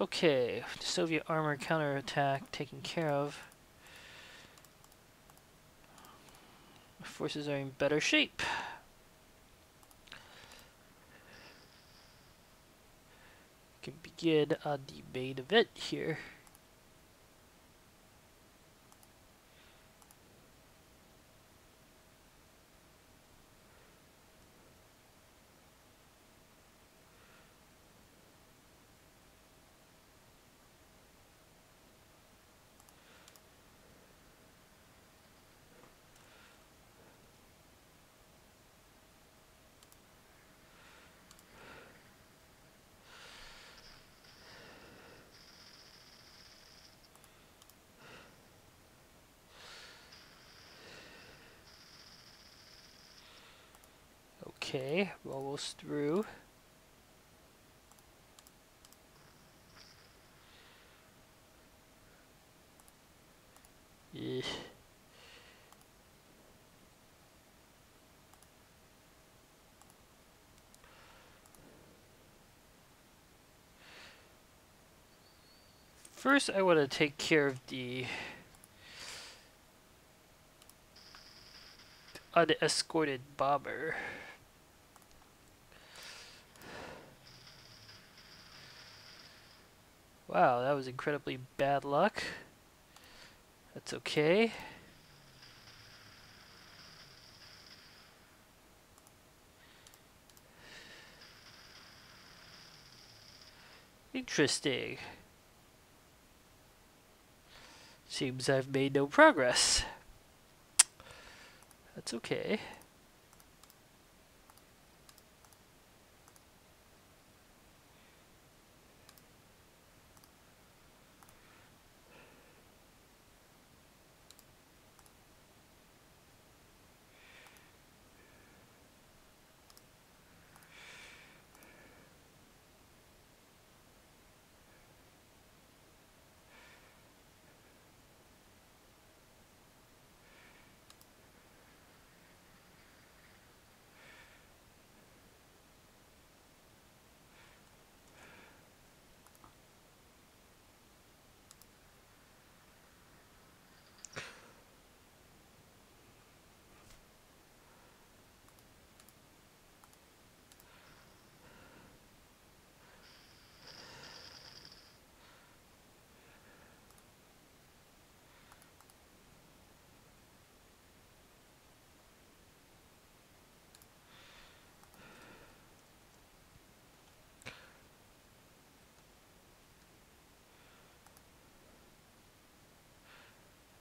Okay, Soviet armor counterattack taken care of. Forces are in better shape. Can begin the main event here. Okay, we're almost through. Yeah. First, I want to take care of the unescorted bomber. Wow, that was incredibly bad luck. That's okay. Interesting. Seems I've made no progress. That's okay.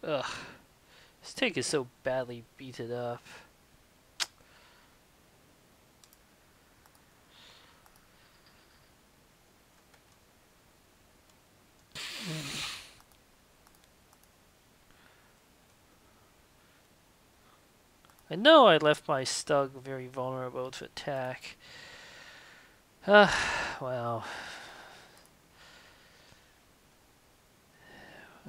Ugh. This tank is so badly beaten up. I know I left my Stug very vulnerable to attack. Well.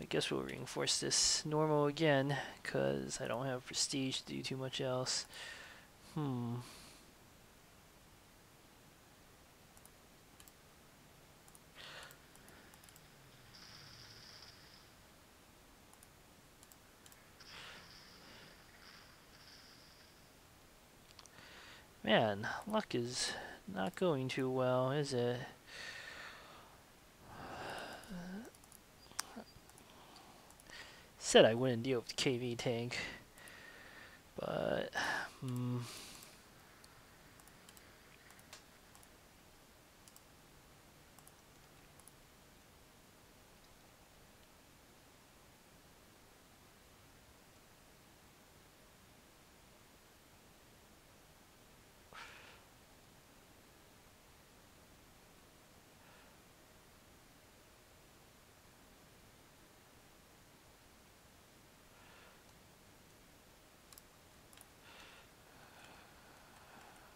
I guess we'll reinforce this normal again, because I don't have prestige to do too much else. Man, luck is not going too well, is it? Said I wouldn't deal with the KV tank, but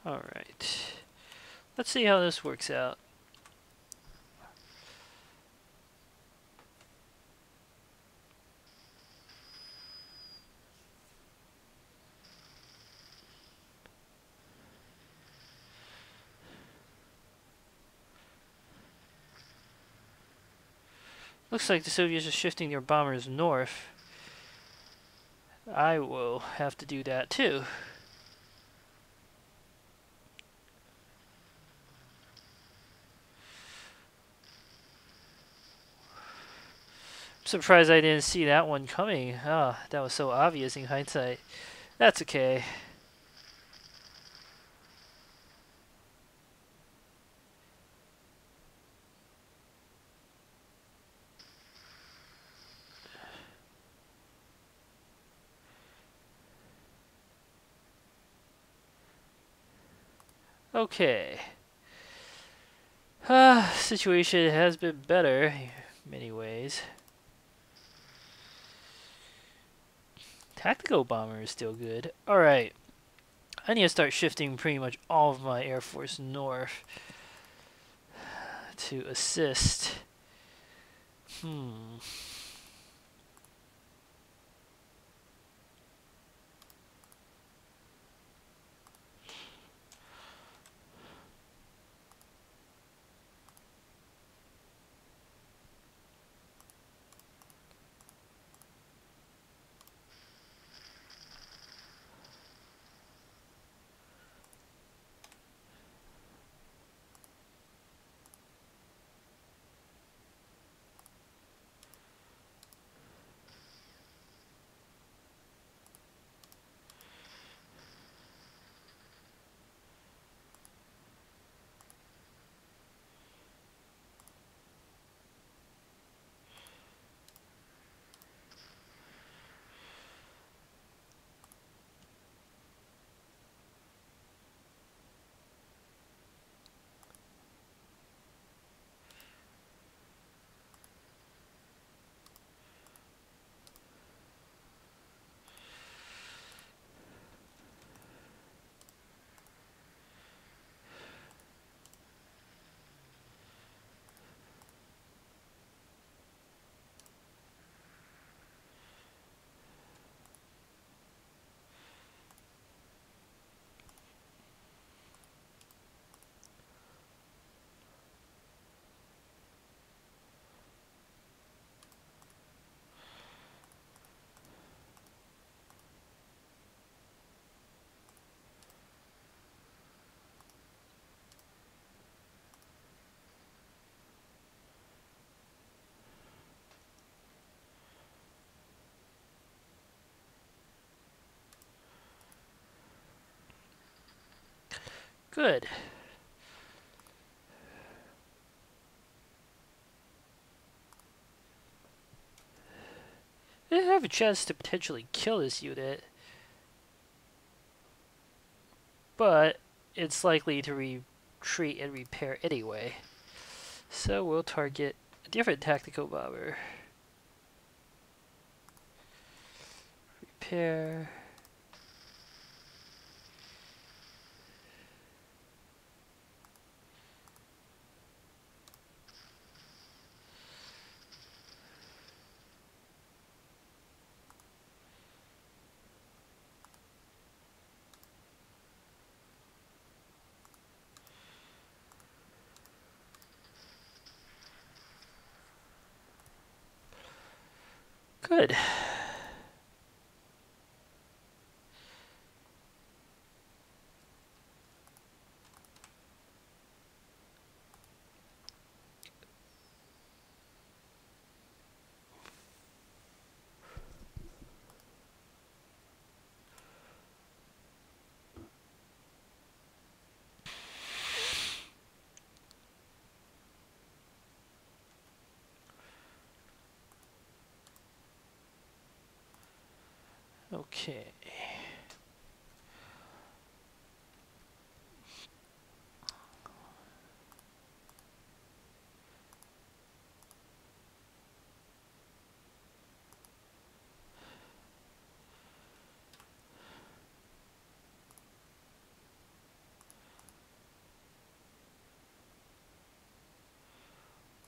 alright. Let's see how this works out. Looks like the Soviets are shifting their bombers north. I will have to do that too. I'm surprised I didn't see that one coming. Ah, that was so obvious in hindsight. That's okay. Okay. Situation has been better in many ways. Tactical bomber is still good. Alright. I need to start shifting pretty much all of my Air Force north to assist. Good. I have a chance to potentially kill this unit, but it's likely to retreat and repair anyway. So we'll target a different tactical bomber. Repair. Good. Okay.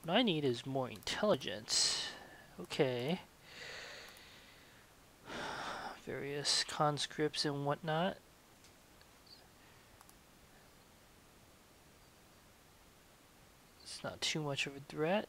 What I need is more intelligence. Okay. Various conscripts and whatnot. It's not too much of a threat.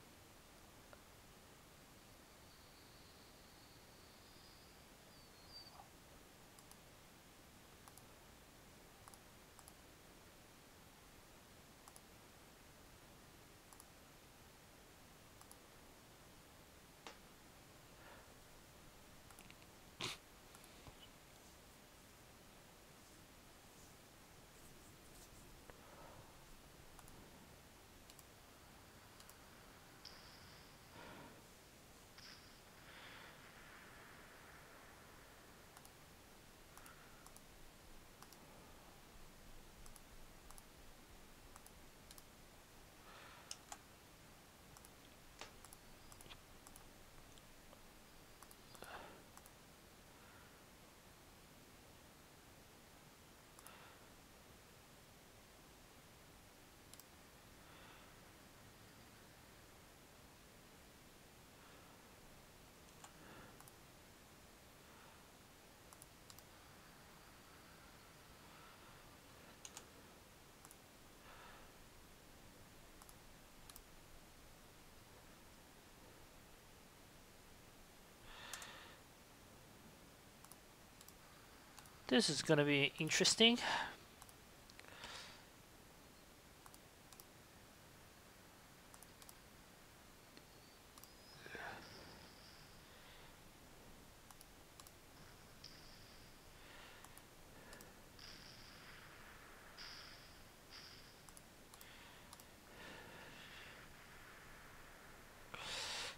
This is gonna be interesting.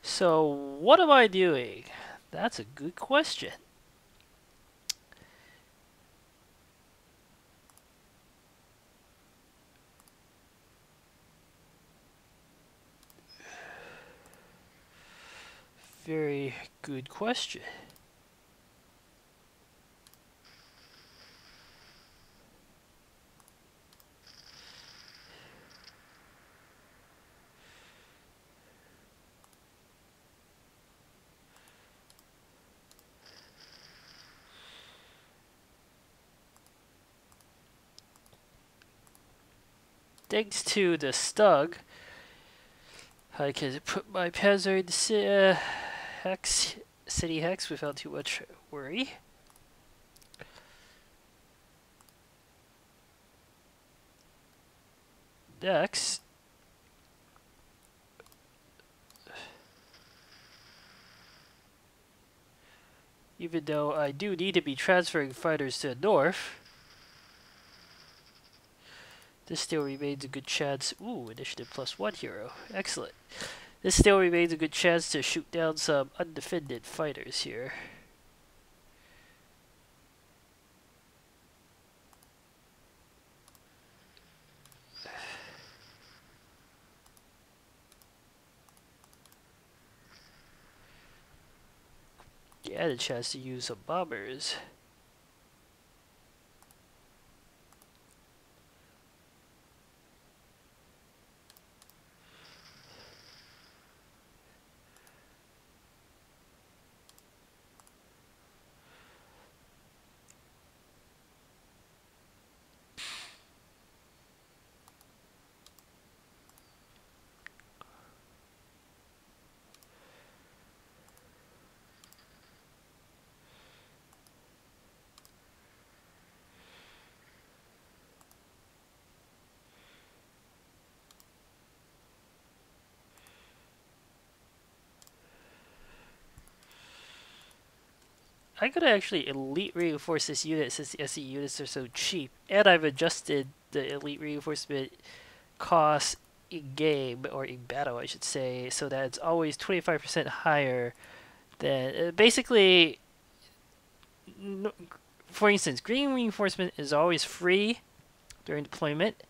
So, what am I doing? That's a good question. Very good question. Thanks to the Stug, I can put my Panzer in the hex, city hex without too much worry. Next, even though I do need to be transferring fighters to the north, this still remains a good chance. Ooh, initiative +1 hero. Excellent. This still remains a good chance to shoot down some undefended fighters here. Yeah, the chance to use some bombers. I could actually elite reinforce this unit since the SE units are so cheap, and I've adjusted the elite reinforcement cost in game, or in battle I should say, so that it's always 25% higher than basically. For instance, green reinforcement is always free during deployment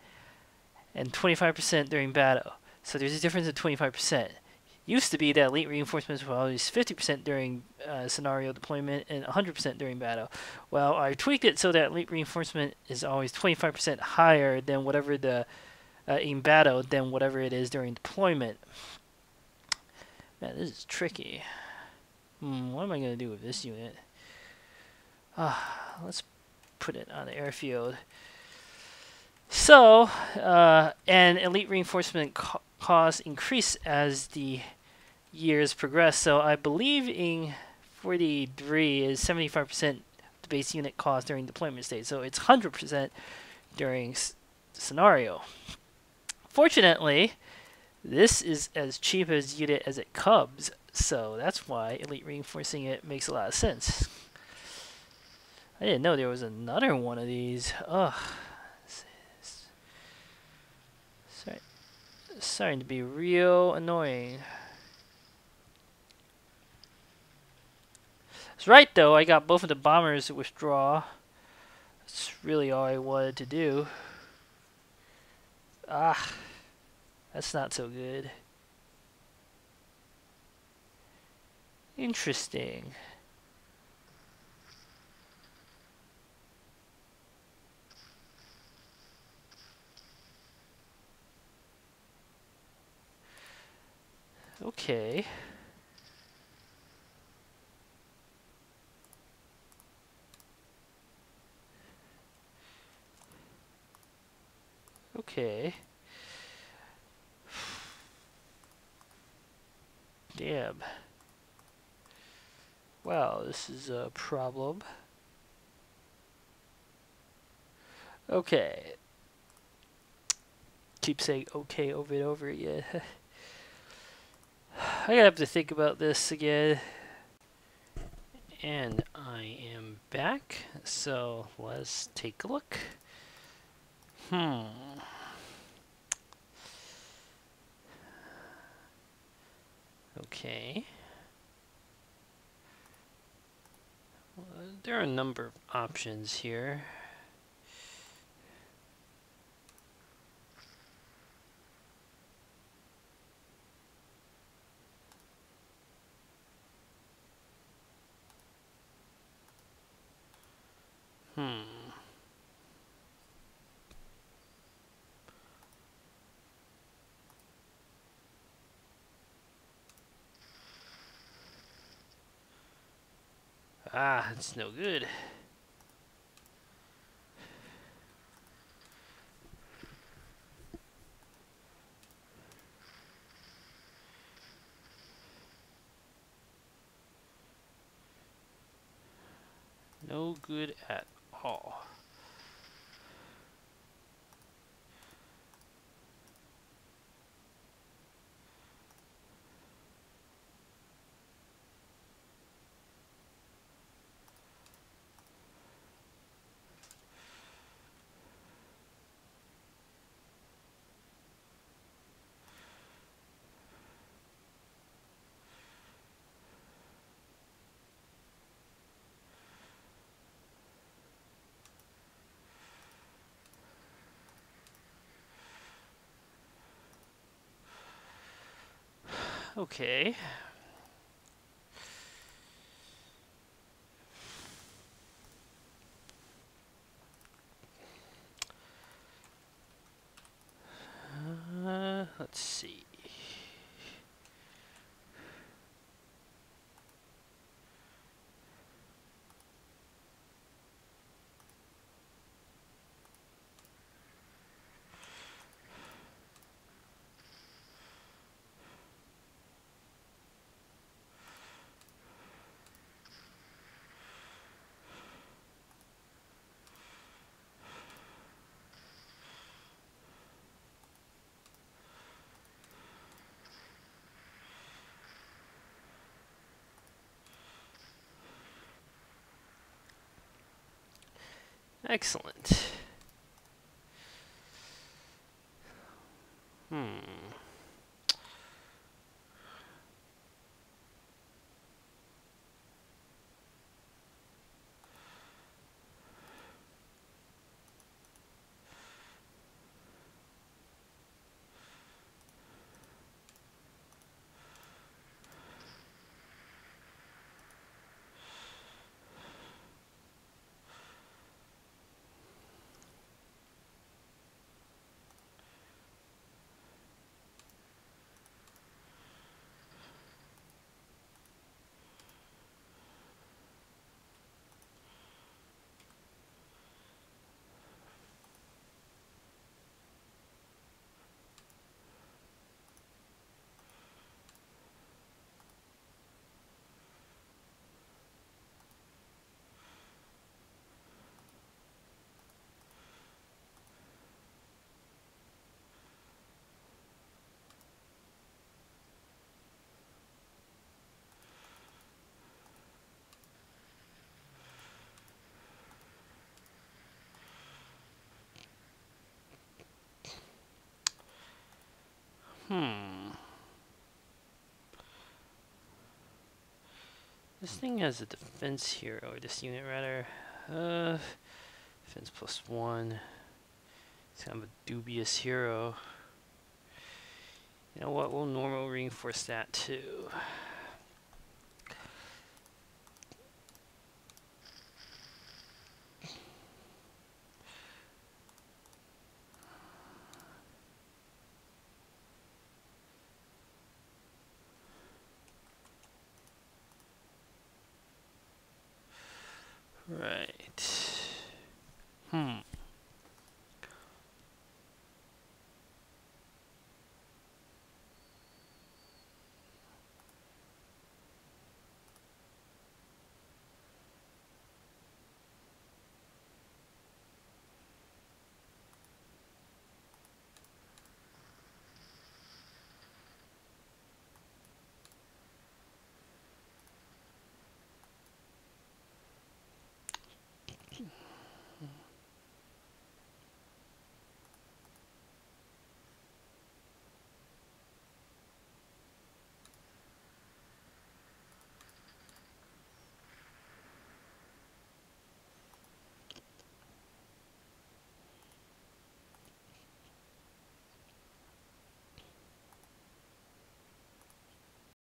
and 25% during battle. So there's a difference of 25%. Used to be that elite reinforcements were always 50% during scenario deployment and 100% during battle. Well, I tweaked it so that elite reinforcement is always 25% higher than whatever the in battle than whatever it is during deployment. Man, this is tricky. What am I going to do with this unit? Let's put it on the airfield. So, and elite reinforcement costs increase as the years progress. So I believe in 43 is 75% the base unit cost during deployment stage. So it's 100% during scenario. Fortunately, this is as cheap as unit as it comes. So that's why elite reinforcing it makes a lot of sense. I didn't know there was another one of these. Ugh. Starting to be real annoying. That's right, though. I got both of the bombers to withdraw. That's really all I wanted to do. That's not so good. Interesting. Okay. Okay. Damn. Wow, this is a problem. Okay. Keep saying okay over and over again. I have to think about this again. And I am back, so let's take a look. Okay. Well, there are a number of options here. Ah, it's no good. No good at all. Okay. Let's see. Excellent. This thing has a defense hero, or this unit rather. Defense +1. It's kind of a dubious hero. You know what? We'll normal reinforce that too. Right.